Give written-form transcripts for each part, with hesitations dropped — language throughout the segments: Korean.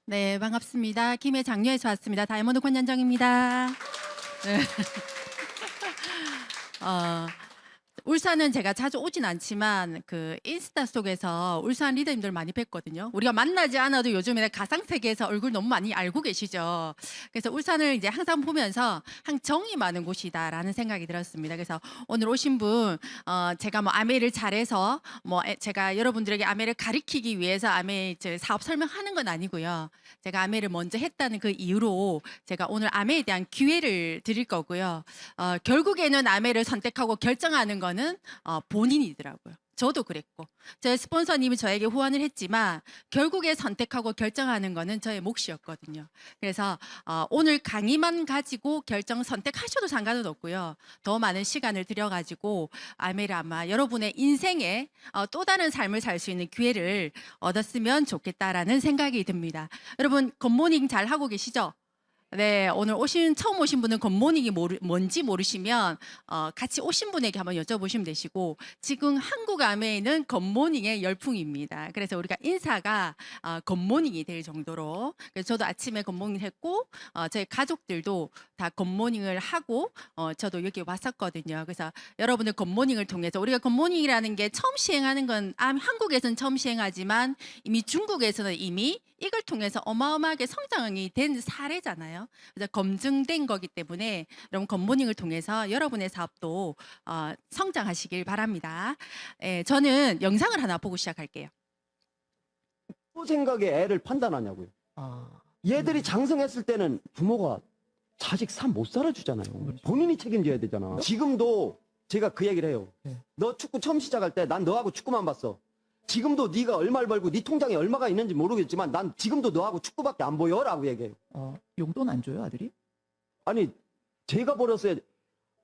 네, 반갑습니다. 김해 장녀에서 왔습니다. 다이아몬드 권현정입니다. 네. 울산은 제가 자주 오진 않지만 그 인스타 속에서 울산 리더님들 많이 뵀거든요. 우리가 만나지 않아도 요즘에 가상 세계에서 얼굴 너무 많이 알고 계시죠. 그래서 울산을 이제 항상 보면서 정이 많은 곳이다라는 생각이 들었습니다. 그래서 오늘 오신 분 제가 뭐 아메를 잘해서 뭐 제가 여러분들에게 아메를 가리키기 위해서 아메 사업 설명하는 건 아니고요. 제가 아메를 먼저 했다는 그 이유로 제가 오늘 아메에 대한 기회를 드릴 거고요. 결국에는 아메를 선택하고 결정하는 건 본인이더라고요. 저도 그랬고 제 스폰서님이 저에게 후원을 했지만 결국에 선택하고 결정하는 거는 저의 몫이었거든요. 그래서 오늘 강의만 가지고 결정 선택하셔도 상관은 없고요. 더 많은 시간을 들여가지고 아메를 아마 여러분의 인생에 또 다른 삶을 살 수 있는 기회를 얻었으면 좋겠다라는 생각이 듭니다. 여러분 굿모닝 잘 하고 계시죠? 네, 오늘 처음 오신 분은 굿모닝이 뭔지 모르시면 같이 오신 분에게 한번 여쭤보시면 되시고 지금 한국 아메이는 굿모닝의 열풍입니다. 그래서 우리가 인사가 굿모닝이 될 정도로 그래서 저도 아침에 굿모닝 했고 저희 가족들도 다 굿모닝을 하고 저도 여기 왔었거든요. 그래서 여러분들 굿모닝을 통해서 우리가 굿모닝이라는 게 처음 시행하는 건 한국에서는 처음 시행하지만 이미 중국에서는 이미 이걸 통해서 어마어마하게 성장이 된 사례잖아요. 그래서 검증된 거기 때문에 여러분 굿모닝을 통해서 여러분의 사업도 성장하시길 바랍니다. 저는 영상을 하나 보고 시작할게요. 또 생각에 애를 판단하냐고요. 얘들이 장성했을 때는 부모가 자식 삶 못 살아주잖아요. 본인이 책임져야 되잖아. 지금도 제가 그 얘기를 해요. 너 축구 처음 시작할 때 난 너하고 축구만 봤어. 지금도 네가 얼마를 벌고 네 통장에 얼마가 있는지 모르겠지만 난 지금도 너하고 축구밖에 안 보여 라고 얘기해요. 용돈 안 줘요 아들이? 아니 제가 벌었어야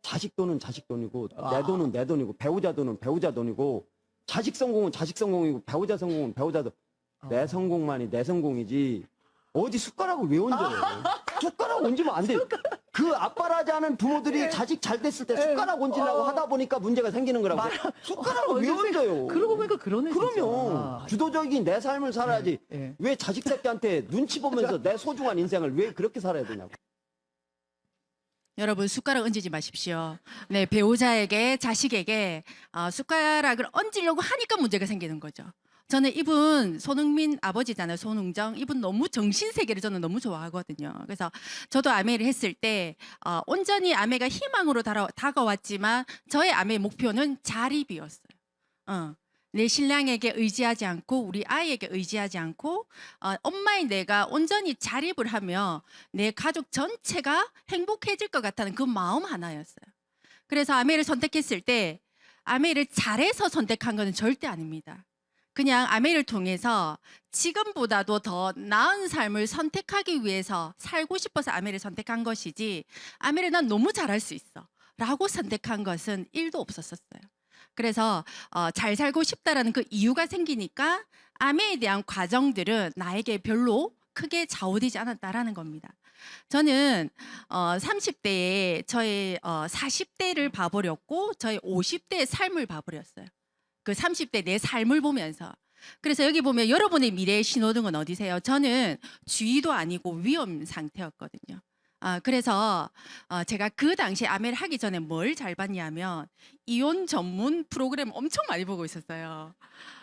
자식 돈은 자식 돈이고 내 돈은 내 돈이고 배우자 돈은 배우자 돈이고 자식 성공은 자식 성공이고 배우자 성공은 배우자 돈. 내 성공만이 내 성공이지 어디 숟가락을 왜 얹어요. 숟가락 얹으면 안 돼요. 그 아빠라지 않은 부모들이 자식 잘 됐을 때 숟가락 얹으려고 하다 보니까 문제가 생기는 거라고. 숟가락을 왜 얹어요. 그러고 보니까 그러네. 그러면 주도적인 내 삶을 살아야지. 왜 자식 새끼한테 눈치 보면서 내 소중한 인생을 왜 그렇게 살아야 되냐고. 여러분 숟가락 얹지 마십시오. 네, 배우자에게 자식에게 숟가락을 얹으려고 하니까 문제가 생기는 거죠. 저는 이분 손흥민 아버지잖아요. 손흥정. 이분 너무 정신세계를 저는 너무 좋아하거든요. 그래서 저도 아메를 했을 때 온전히 아메가 희망으로 다가왔지만 저의 아메의 목표는 자립이었어요. 내 신랑에게 의지하지 않고 우리 아이에게 의지하지 않고 엄마인 내가 온전히 자립을 하며 내 가족 전체가 행복해질 것 같다는 그 마음 하나였어요. 그래서 아메를 선택했을 때 아메를 잘해서 선택한 것은 절대 아닙니다. 그냥 아메를 통해서 지금보다도 더 나은 삶을 선택하기 위해서 살고 싶어서 아메를 선택한 것이지 아메를 난 너무 잘할 수 있어 라고 선택한 것은 1도 없었었어요. 그래서 잘 살고 싶다라는 그 이유가 생기니까 아메에 대한 과정들은 나에게 별로 크게 좌우되지 않았다라는 겁니다. 저는 30대에 저의 40대를 봐버렸고 저의 50대의 삶을 봐버렸어요. 그 30대 내 삶을 보면서. 그래서 여기 보면 여러분의 미래의 신호등은 어디세요? 저는 주의도 아니고 위험 상태였거든요. 그래서 제가 그 당시에 아메를 하기 전에 뭘 잘 봤냐면 이혼 전문 프로그램 엄청 많이 보고 있었어요.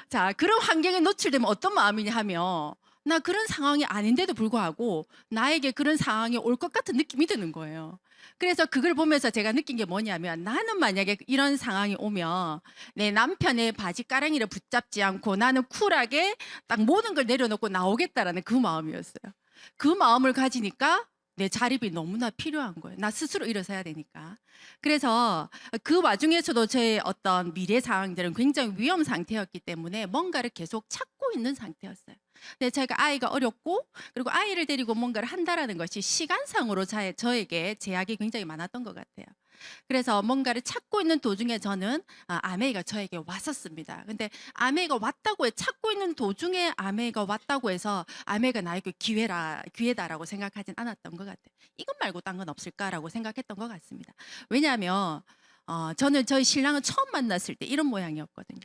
자, 그런 환경에 노출되면 어떤 마음이냐 하면 나 그런 상황이 아닌데도 불구하고 나에게 그런 상황이 올 것 같은 느낌이 드는 거예요. 그래서 그걸 보면서 제가 느낀 게 뭐냐면 나는 만약에 이런 상황이 오면 내 남편의 바지가랑이를 붙잡지 않고 나는 쿨하게 딱 모든 걸 내려놓고 나오겠다라는 그 마음이었어요. 그 마음을 가지니까 내 자립이 너무나 필요한 거예요. 나 스스로 일어서야 되니까. 그래서 그 와중에서도 제 어떤 미래 상황들은 굉장히 위험 상태였기 때문에 뭔가를 계속 찾고 있는 상태였어요. 근데 제가 아이가 어렸고 그리고 아이를 데리고 뭔가를 한다라는 것이 시간상으로 저에게 제약이 굉장히 많았던 것 같아요. 그래서 뭔가를 찾고 있는 도중에 저는 아메이가 저에게 왔었습니다. 근데 아메이가 왔다고 찾고 있는 도중에 아메이가 왔다고 해서 아메이가 나에게 기회다라고 생각하진 않았던 것 같아요. 이것 말고 딴 건 없을까라고 생각했던 것 같습니다. 왜냐하면 저는 저희 신랑은 처음 만났을 때 이런 모양이었거든요.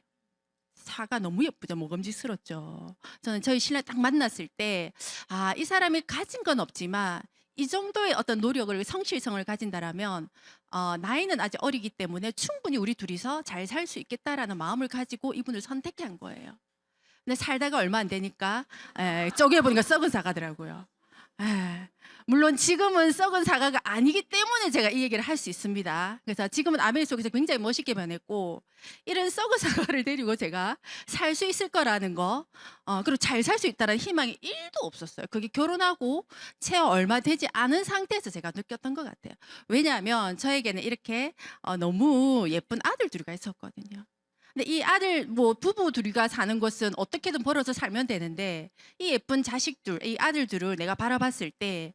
사가 너무 예쁘죠. 먹음직스럽죠. 저는 저희 신랑 딱 만났을 때 이 사람이 가진 건 없지만 이 정도의 어떤 노력을 성실성을 가진다라면 나이는 아직 어리기 때문에 충분히 우리 둘이서 잘 살 수 있겠다라는 마음을 가지고 이분을 선택한 거예요. 근데 살다가 얼마 안 되니까 쪼개보니까 썩은 사과더라고요. 물론 지금은 썩은 사과가 아니기 때문에 제가 이 얘기를 할 수 있습니다. 그래서 지금은 아메리 속에서 굉장히 멋있게 변했고 이런 썩은 사과를 데리고 제가 살 수 있을 거라는 거 그리고 잘 살 수 있다는 희망이 1도 없었어요. 그게 결혼하고 채 얼마 되지 않은 상태에서 제가 느꼈던 것 같아요. 왜냐하면 저에게는 이렇게 너무 예쁜 아들 둘이가 있었거든요. 근데 이 아들 부부 둘이가 사는 것은 어떻게든 벌어서 살면 되는데 이 예쁜 자식들, 이 아들들을 내가 바라봤을 때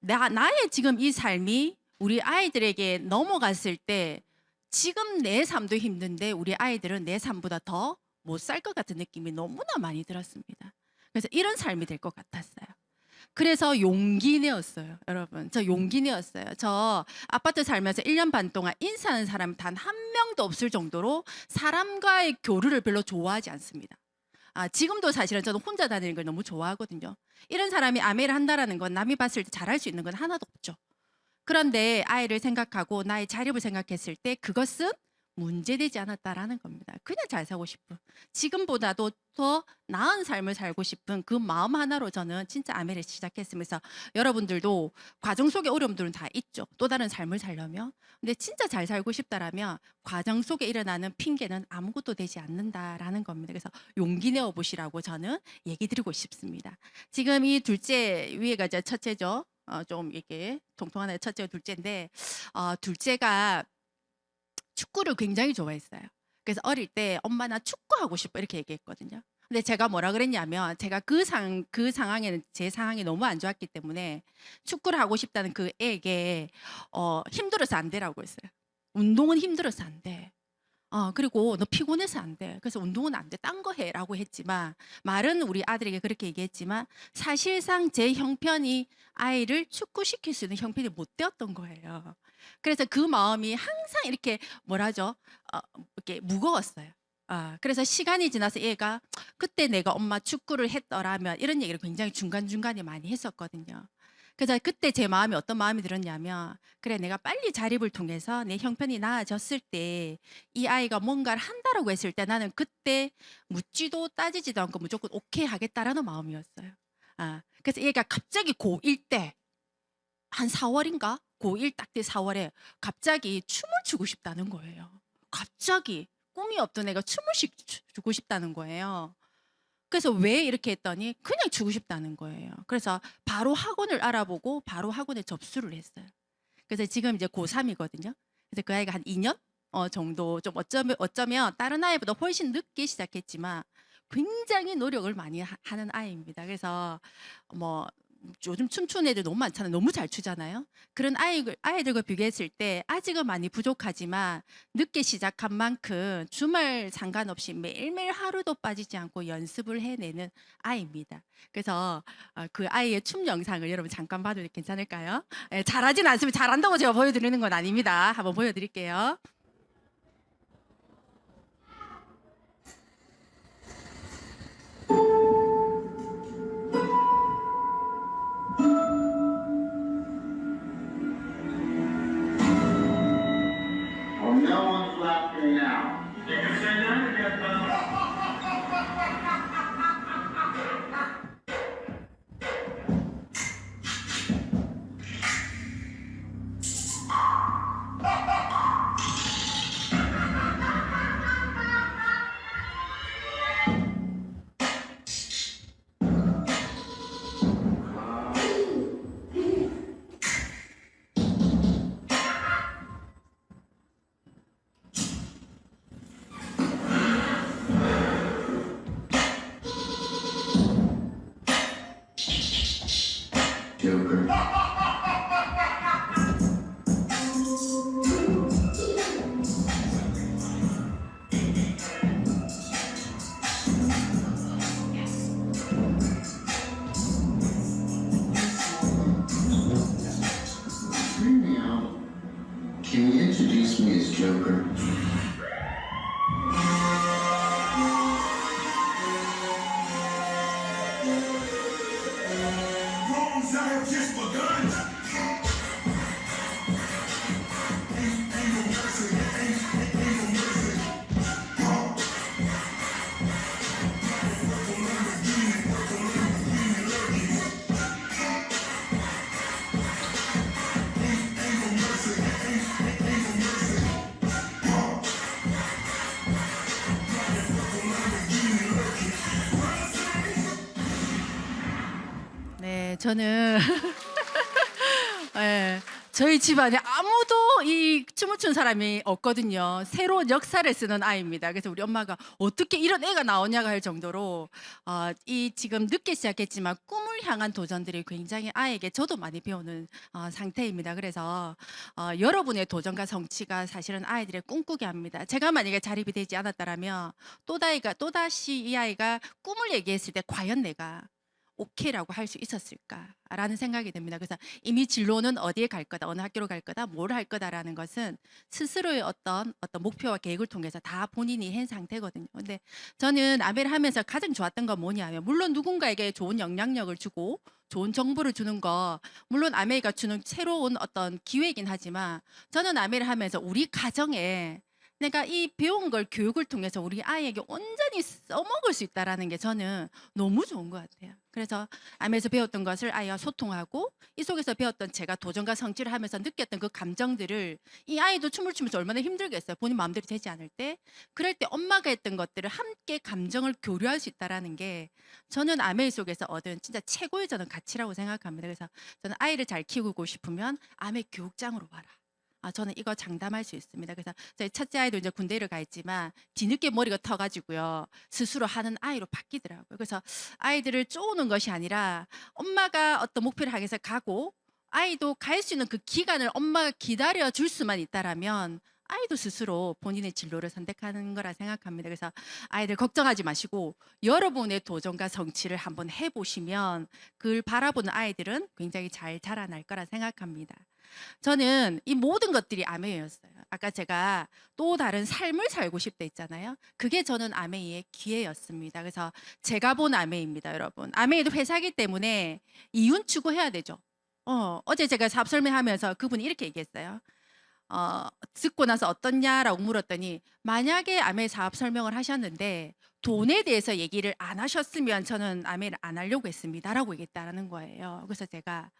나의 지금 이 삶이 우리 아이들에게 넘어갔을 때 지금 내 삶도 힘든데 우리 아이들은 내 삶보다 더 못 살 것 같은 느낌이 너무나 많이 들었습니다. 그래서 이런 삶이 될 것 같았어요. 그래서 용기 내었어요. 여러분, 저 용기 내었어요. 저 아파트 살면서 1년 반 동안 인사하는 사람이 단 한 명도 없을 정도로 사람과의 교류를 별로 좋아하지 않습니다. 지금도 사실은 저는 혼자 다니는 걸 너무 좋아하거든요. 이런 사람이 아메를 한다라는 건 남이 봤을 때 잘할 수 있는 건 하나도 없죠. 그런데 아이를 생각하고 나의 자립을 생각했을 때 그것은 문제되지 않았다라는 겁니다. 그냥 잘 살고 싶은, 지금보다도 더 나은 삶을 살고 싶은 그 마음 하나로 저는 진짜 아메를 시작했으면서 여러분들도 과정 속에 어려움들은 다 있죠. 또 다른 삶을 살려면. 근데 진짜 잘 살고 싶다라면 과정 속에 일어나는 핑계는 아무것도 되지 않는다라는 겁니다. 그래서 용기 내어 보시라고 저는 얘기 드리고 싶습니다. 지금 이 둘째 위에가 이제 첫째죠. 좀 이렇게 통통한 애 첫째가 둘째인데 둘째가 축구를 굉장히 좋아했어요. 그래서 어릴 때 엄마 나 축구하고 싶어 이렇게 얘기했거든요. 근데 제가 뭐라 그랬냐면 제가 그 상황에는 제 상황이 너무 안 좋았기 때문에 축구를 하고 싶다는 그 애에게 힘들어서 안 되라고 했어요. 운동은 힘들어서 안 돼. 그리고 너 피곤해서 안 돼. 그래서 운동은 안 돼. 딴 거 해라고 했지만 말은 우리 아들에게 그렇게 얘기했지만 사실상 제 형편이 아이를 축구시킬 수 있는 형편이 못 되었던 거예요. 그래서 그 마음이 항상 이렇게 뭐라죠? 이렇게 무거웠어요. 그래서 시간이 지나서 얘가 그때 내가 엄마 축구를 했더라면 이런 얘기를 굉장히 중간중간에 많이 했었거든요. 그래서 그때 제 마음이 어떤 마음이 들었냐면 그래 내가 빨리 자립을 통해서 내 형편이 나아졌을 때 이 아이가 뭔가를 한다라고 했을 때 나는 그때 묻지도 따지지도 않고 무조건 오케이 하겠다라는 마음이었어요. 그래서 얘가 갑자기 고1 때 한 4월인가? 고1 딱 때 4월에 갑자기 춤을 추고 싶다는 거예요. 갑자기 꿈이 없던 애가 춤을 추고 싶다는 거예요. 그래서 왜 이렇게 했더니 그냥 추고 싶다는 거예요. 그래서 바로 학원을 알아보고 바로 학원에 접수를 했어요. 그래서 지금 이제 고3이거든요. 그래서 그 아이가 한 2년 정도 좀 어쩌면 다른 아이보다 훨씬 늦게 시작했지만 굉장히 노력을 많이 하는 아이입니다. 그래서 뭐 요즘 춤추는 애들 너무 많잖아요. 너무 잘 추잖아요. 그런 아이들과 비교했을 때 아직은 많이 부족하지만 늦게 시작한 만큼 주말 상관없이 매일매일 하루도 빠지지 않고 연습을 해내는 아이입니다. 그래서 그 아이의 춤 영상을 여러분 잠깐 봐도 괜찮을까요? 예, 잘하진 않으면 잘한다고 제가 보여드리는 건 아닙니다. 한번 보여드릴게요. Well, no one's laughing now. You can say that again, Joker. Hear me out. Can you introduce me as Joker? Wrongs I have just begun. Ain't no mercy, ain't no mercy. 네, 저는 예, 저희 집안에 아무도 이 춤을 추는 사람이 없거든요. 새로운 역사를 쓰는 아이입니다. 그래서 우리 엄마가 어떻게 이런 애가 나오냐고 할 정도로 이 지금 늦게 시작했지만 꿈을 향한 도전들이 굉장히 아이에게 저도 많이 배우는 상태입니다. 그래서 여러분의 도전과 성취가 사실은 아이들의 꿈꾸게 합니다. 제가 만약에 자립이 되지 않았다면 또다시 이 아이가 꿈을 얘기했을 때 과연 내가 오케이라고 할 수 있었을까라는 생각이 듭니다. 그래서 이미 진로는 어디에 갈 거다, 어느 학교로 갈 거다, 뭘 할 거다라는 것은 스스로의 어떤 목표와 계획을 통해서 다 본인이 한 상태거든요. 근데 저는 아메를 하면서 가장 좋았던 건 뭐냐면, 물론 누군가에게 좋은 영향력을 주고 좋은 정보를 주는 거, 물론 아메가 주는 새로운 어떤 기회이긴 하지만, 저는 아메를 하면서 우리 가정에 내가 이 배운 걸 교육을 통해서 우리 아이에게 온전히 써먹을 수 있다는 게 저는 너무 좋은 것 같아요. 그래서 아메에서 배웠던 것을 아이와 소통하고, 이 속에서 배웠던 제가 도전과 성취를 하면서 느꼈던 그 감정들을, 이 아이도 춤을 추면서 얼마나 힘들겠어요. 본인 마음대로 되지 않을 때. 그럴 때 엄마가 했던 것들을 함께 감정을 교류할 수 있다는 게 저는 아메 속에서 얻은 진짜 최고의 저는 가치라고 생각합니다. 그래서 저는 아이를 잘 키우고 싶으면 아메 교육장으로 와라. 저는 이거 장담할 수 있습니다. 그래서 저희 첫째 아이도 이제 군대를 가 있지만 뒤늦게 머리가 터가지고요, 스스로 하는 아이로 바뀌더라고요. 그래서 아이들을 쪼우는 것이 아니라 엄마가 어떤 목표를 향해서 가고, 아이도 갈 수 있는 그 기간을 엄마가 기다려 줄 수만 있다라면 아이도 스스로 본인의 진로를 선택하는 거라 생각합니다. 그래서 아이들 걱정하지 마시고 여러분의 도전과 성취를 한번 해보시면 그걸 바라보는 아이들은 굉장히 잘 자라날 거라 생각합니다. 저는 이 모든 것들이 아메이였어요. 아까 제가 또 다른 삶을 살고 싶다 했잖아요. 그게 저는 아메이의 기회였습니다. 그래서 제가 본 아메이입니다, 여러분. 아메이도 회사기 때문에 이윤 추구해야 되죠. 어제 제가 사업 설명하면서 그분이 이렇게 얘기했어요. 듣고 나서 어떻냐라고 물었더니, 만약에 아메 사업 설명을 하셨는데 돈에 대해서 얘기를 안 하셨으면 저는 아메를 안 하려고 했습니다라고 얘기했다는 거예요. 그래서 제가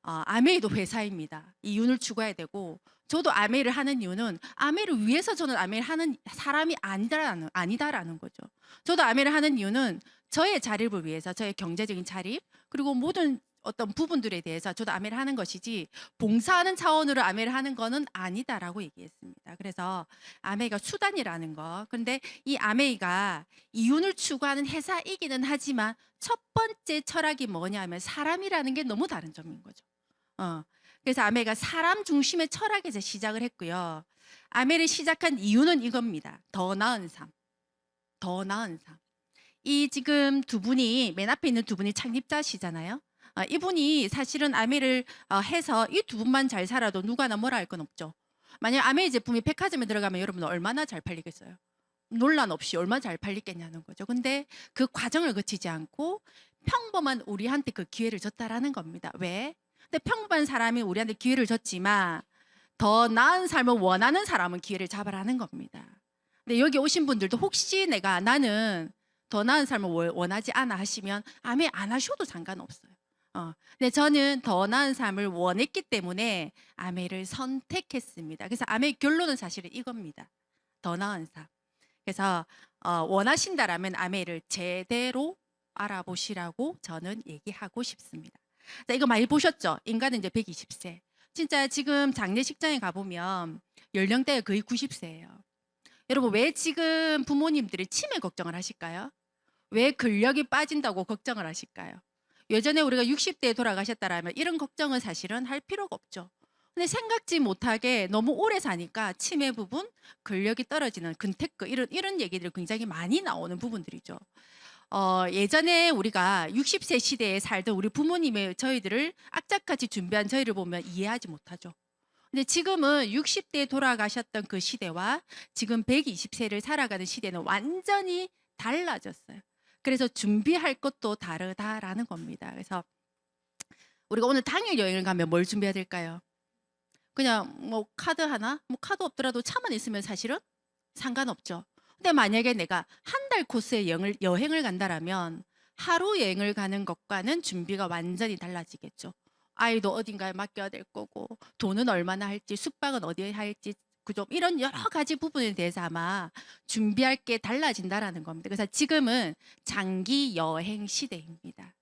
아메이도 회사입니다. 이윤을 추구해야 되고, 저도 아메를 하는 이유는 아메를 위해서 저는 아메를 하는 사람이 아니다라는 거죠. 저도 아메를 하는 이유는 저의 자립을 위해서, 저의 경제적인 자립, 그리고 모든 어떤 부분들에 대해서 저도 아멘을 하는 것이지 봉사하는 차원으로 아멘을 하는 거는 아니다라고 얘기했습니다. 그래서 아메이가 수단이라는 거. 그런데 이 아메이가 이윤을 추구하는 회사이기는 하지만 첫 번째 철학이 뭐냐면 사람이라는 게 너무 다른 점인 거죠. 그래서 아메이가 사람 중심의 철학에서 시작을 했고요. 아메이를 시작한 이유는 이겁니다. 더 나은 삶. 더 나은 삶. 이 지금 두 분이 맨 앞에 있는 두 분이 창립자시잖아요. 이분이 사실은 아메이를 해서 이 두 분만 잘 살아도 누구나 뭐라 할 건 없죠. 만약 아메이 제품이 백화점에 들어가면 여러분 얼마나 잘 팔리겠어요? 논란 없이 얼마나 잘 팔리겠냐는 거죠. 근데 그 과정을 거치지 않고 평범한 우리한테 그 기회를 줬다라는 겁니다. 왜? 근데 평범한 사람이 우리한테 기회를 줬지만 더 나은 삶을 원하는 사람은 기회를 잡아라는 겁니다. 근데 여기 오신 분들도 혹시 나는 더 나은 삶을 원하지 않아 하시면 아멘 안 하셔도 상관없어요. 근데 저는 더 나은 삶을 원했기 때문에 아멘을 선택했습니다. 그래서 아멘 결론은 사실은 이겁니다. 더 나은 삶. 그래서 원하신다라면 아멘을 제대로 알아보시라고 저는 얘기하고 싶습니다. 자, 이거 많이 보셨죠? 인간은 이제 120세. 진짜 지금 장례식장에 가보면 연령대가 거의 90세예요. 여러분 왜 지금 부모님들이 치매 걱정을 하실까요? 왜 근력이 빠진다고 걱정을 하실까요? 예전에 우리가 60대에 돌아가셨다라면 이런 걱정은 사실은 할 필요가 없죠. 근데 생각지 못하게 너무 오래 사니까 치매 부분, 근력이 떨어지는 근태크 이런 얘기들이 굉장히 많이 나오는 부분들이죠. 예전에 우리가 60세 시대에 살던 우리 부모님의 저희들을 악착같이 준비한 저희를 보면 이해하지 못하죠. 근데 지금은 60대에 돌아가셨던 그 시대와 지금 120세를 살아가는 시대는 완전히 달라졌어요. 그래서 준비할 것도 다르다라는 겁니다. 그래서 우리가 오늘 당일 여행을 가면 뭘 준비해야 될까요? 그냥 뭐 카드 하나? 뭐 카드 없더라도 차만 있으면 사실은 상관없죠. 근데 만약에 내가 한 달 코스의 여행을 간다라면 하루 여행을 가는 것과는 준비가 완전히 달라지겠죠. 아이도 어딘가에 맡겨야 될 거고 돈은 얼마나 할지 숙박은 어디에 할지 그죠? 이런 여러 가지 부분에 대해서 아마 준비할 게 달라진다라는 겁니다. 그래서 지금은 장기 여행 시대입니다.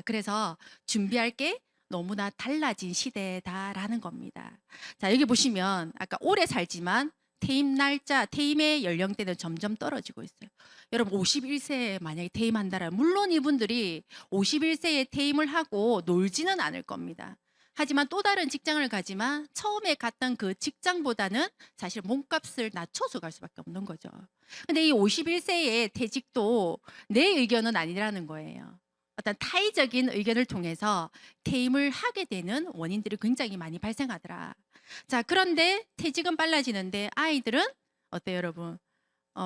그래서 준비할 게 너무나 달라진 시대다라는 겁니다. 자, 여기 보시면 아까 오래 살지만 퇴임 날짜, 퇴임의 연령대는 점점 떨어지고 있어요. 여러분 51세에 만약에 퇴임한다면 물론 이분들이 51세에 퇴임을 하고 놀지는 않을 겁니다. 하지만 또 다른 직장을 가지만 처음에 갔던 그 직장보다는 사실 몸값을 낮춰서 갈 수밖에 없는 거죠. 근데 이 51세의 퇴직도 내 의견은 아니라는 거예요. 어떤 타의적인 의견을 통해서 퇴임을 하게 되는 원인들이 굉장히 많이 발생하더라. 자, 그런데 퇴직은 빨라지는데 아이들은 어때요, 여러분?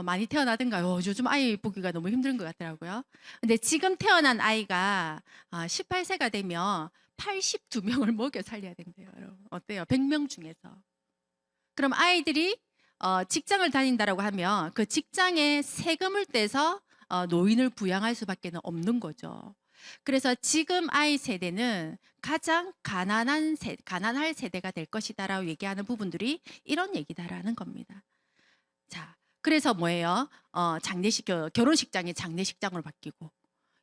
많이 태어나던가요? 요즘 아이 보기가 너무 힘든 것 같더라고요. 근데 지금 태어난 아이가 18세가 되면 82명을 먹여 살려야 된대요, 여러분. 어때요? 100명 중에서. 그럼 아이들이 직장을 다닌다라고 하면 그 직장에 세금을 떼서 노인을 부양할 수밖에 없는 거죠. 그래서 지금 아이 세대는 가장 가난할 세대가 될 것이다라고 얘기하는 부분들이 이런 얘기다라는 겁니다. 자, 그래서 뭐예요? 결혼식장이 장례식장으로 바뀌고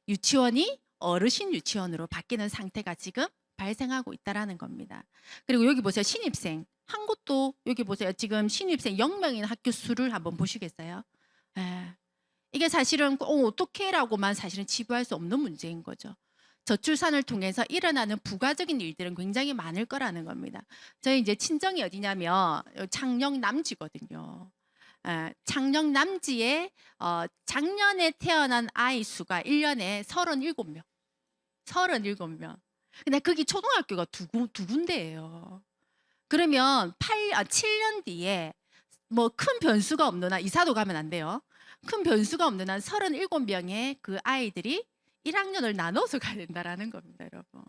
유치원이 어르신 유치원으로 바뀌는 상태가 지금 발생하고 있다라는 겁니다. 그리고 여기 보세요. 신입생. 한 곳도 여기 보세요. 지금 신입생 0명인 학교 수를 한번 보시겠어요? 이게 사실은 어떻게라고만 사실은 치부할 수 없는 문제인 거죠. 저출산을 통해서 일어나는 부가적인 일들은 굉장히 많을 거라는 겁니다. 저희 이제 친정이 어디냐면 창녕 남지거든요. 창녕 남지에 작년에 태어난 아이 수가 1년에 37명. 37명. 근데 거기 초등학교가 두 군데예요. 그러면 7년 뒤에 뭐 큰 변수가 없는 한 이사도 가면 안 돼요. 큰 변수가 없는 한 37명의 그 아이들이 1학년을 나눠서 가야 된다라는 겁니다, 여러분.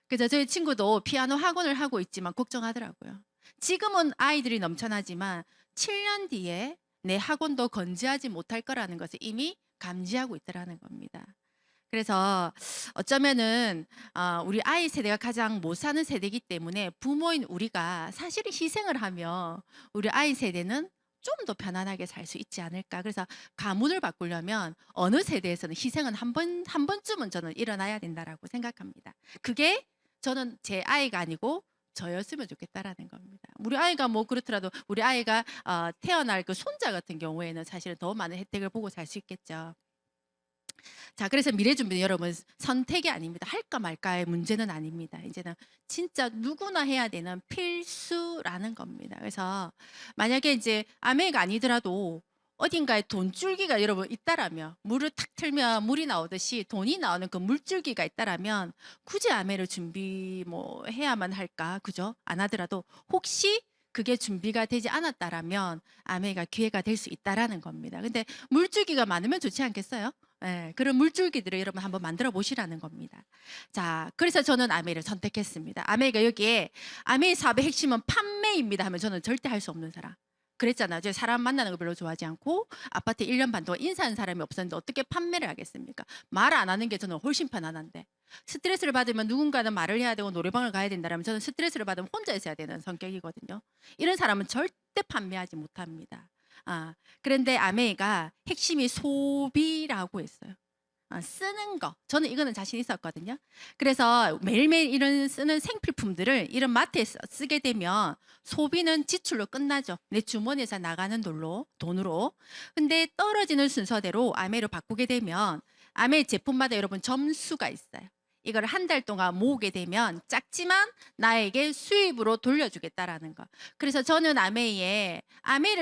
그래서 저희 친구도 피아노 학원을 하고 있지만 걱정하더라고요. 지금은 아이들이 넘쳐나지만 7년 뒤에 내 학원도 건재하지 못할 거라는 것을 이미 감지하고 있다라는 겁니다. 그래서 어쩌면은 우리 아이 세대가 가장 못 사는 세대이기 때문에 부모인 우리가 사실 희생을 하면 우리 아이 세대는 좀 더 편안하게 살 수 있지 않을까. 그래서 가문을 바꾸려면 어느 세대에서는 희생은 한 번쯤은 저는 일어나야 된다라고 생각합니다. 그게 저는 제 아이가 아니고 저였으면 좋겠다라는 겁니다. 우리 아이가 뭐 그렇더라도 우리 아이가 태어날 그 손자 같은 경우에는 사실은 더 많은 혜택을 보고 살 수 있겠죠. 자, 그래서 미래준비는 여러분 선택이 아닙니다. 할까 말까의 문제는 아닙니다. 이제는 진짜 누구나 해야 되는 필수라는 겁니다. 그래서 만약에 이제 아메가 아니더라도 어딘가에 돈줄기가 여러분 있다라면, 물을 탁 틀면 물이 나오듯이 돈이 나오는 그 물줄기가 있다라면 굳이 아메를 준비 뭐 해야만 할까? 그죠? 안 하더라도 혹시 그게 준비가 되지 않았다라면 아메가 기회가 될 수 있다라는 겁니다. 근데 물줄기가 많으면 좋지 않겠어요? 예, 그런 물줄기들을 여러분 한번 만들어 보시라는 겁니다. 자, 그래서 저는 아메이를 선택했습니다. 아메이가 여기에 아메이 사업의 핵심은 판매입니다 하면 저는 절대 할 수 없는 사람. 그랬잖아요. 제가 사람 만나는 걸 별로 좋아하지 않고 아파트에 1년 반 동안 인사하는 사람이 없었는데 어떻게 판매를 하겠습니까? 말 안 하는 게 저는 훨씬 편안한데, 스트레스를 받으면 누군가는 말을 해야 되고 노래방을 가야 된다면 저는 스트레스를 받으면 혼자 있어야 되는 성격이거든요. 이런 사람은 절대 판매하지 못합니다. 그런데 아메이가 핵심이 소비라고 했어요. 쓰는 거. 저는 이거는 자신 있었거든요. 그래서 매일매일 이런 쓰는 생필품들을 이런 마트에 쓰게 되면 소비는 지출로 끝나죠. 내 주머니에서 나가는 돈으로. 근데 떨어지는 순서대로 아메이로 바꾸게 되면 아메이 제품마다 여러분 점수가 있어요. 이걸 한 달 동안 모으게 되면 작지만 나에게 수입으로 돌려주겠다라는 거. 그래서 저는 아메이를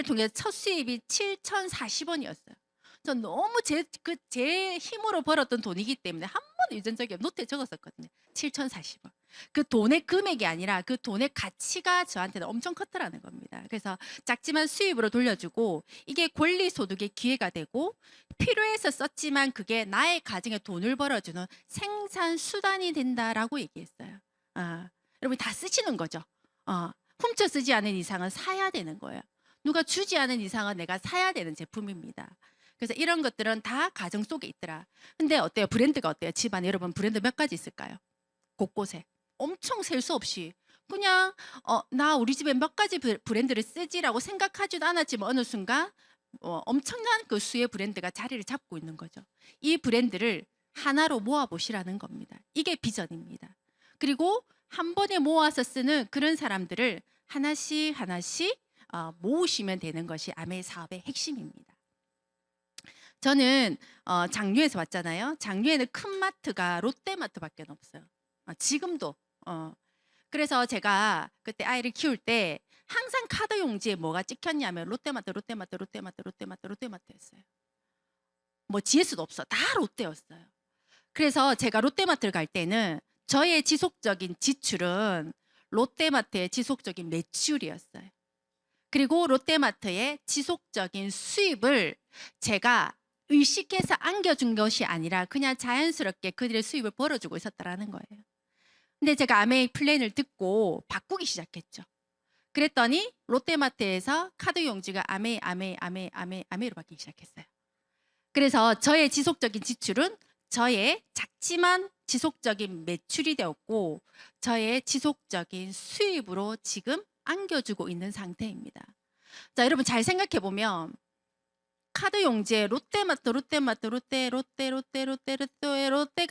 통해서 첫 수입이 7,040원이었어요. 전 너무 제 힘으로 벌었던 돈이기 때문에 한 번도 유전 적이 노트에 적었었거든요. 7,040원. 그 돈의 금액이 아니라 그 돈의 가치가 저한테는 엄청 컸더라는 겁니다. 그래서 작지만 수입으로 돌려주고 이게 권리소득의 기회가 되고 필요해서 썼지만 그게 나의 가정에 돈을 벌어주는 생산 수단이 된다라고 얘기했어요. 여러분 다 쓰시는 거죠. 훔쳐 쓰지 않은 이상은 사야 되는 거예요. 누가 주지 않은 이상은 내가 사야 되는 제품입니다. 그래서 이런 것들은 다 가정 속에 있더라. 근데 어때요? 브랜드가 어때요? 집안에 여러분 브랜드 몇 가지 있을까요? 곳곳에. 엄청 셀 수 없이. 그냥 나 우리 집에 몇 가지 브랜드를 쓰지라고 생각하지도 않았지만 어느 순간 엄청난 그 수의 브랜드가 자리를 잡고 있는 거죠. 이 브랜드를 하나로 모아보시라는 겁니다. 이게 비전입니다. 그리고 한 번에 모아서 쓰는 그런 사람들을 하나씩 모으시면 되는 것이 아메이 사업의 핵심입니다. 저는 장류에서 왔잖아요. 장류에는 큰 마트가 롯데마트밖에 없어요. 지금도. 그래서 제가 그때 아이를 키울 때 항상 카드 용지에 뭐가 찍혔냐면 롯데마트였어요. 뭐 GS도 없어. 다 롯데였어요. 그래서 제가 롯데마트를 갈 때는 저의 지속적인 지출은 롯데마트의 지속적인 매출이었어요. 그리고 롯데마트의 지속적인 수입을 제가 의식해서 안겨준 것이 아니라 그냥 자연스럽게 그들의 수입을 벌어주고 있었다라는 거예요. 근데 제가 아메이 플랜을 듣고 바꾸기 시작했죠. 그랬더니 롯데마트에서 카드 용지가 아메이로 바뀌기 시작했어요. 그래서 저의 지속적인 지출은 저의 작지만 지속적인 매출이 되었고 저의 지속적인 수입으로 지금 안겨주고 있는 상태입니다. 자, 여러분 잘 생각해 보면 카드 용지에 롯데가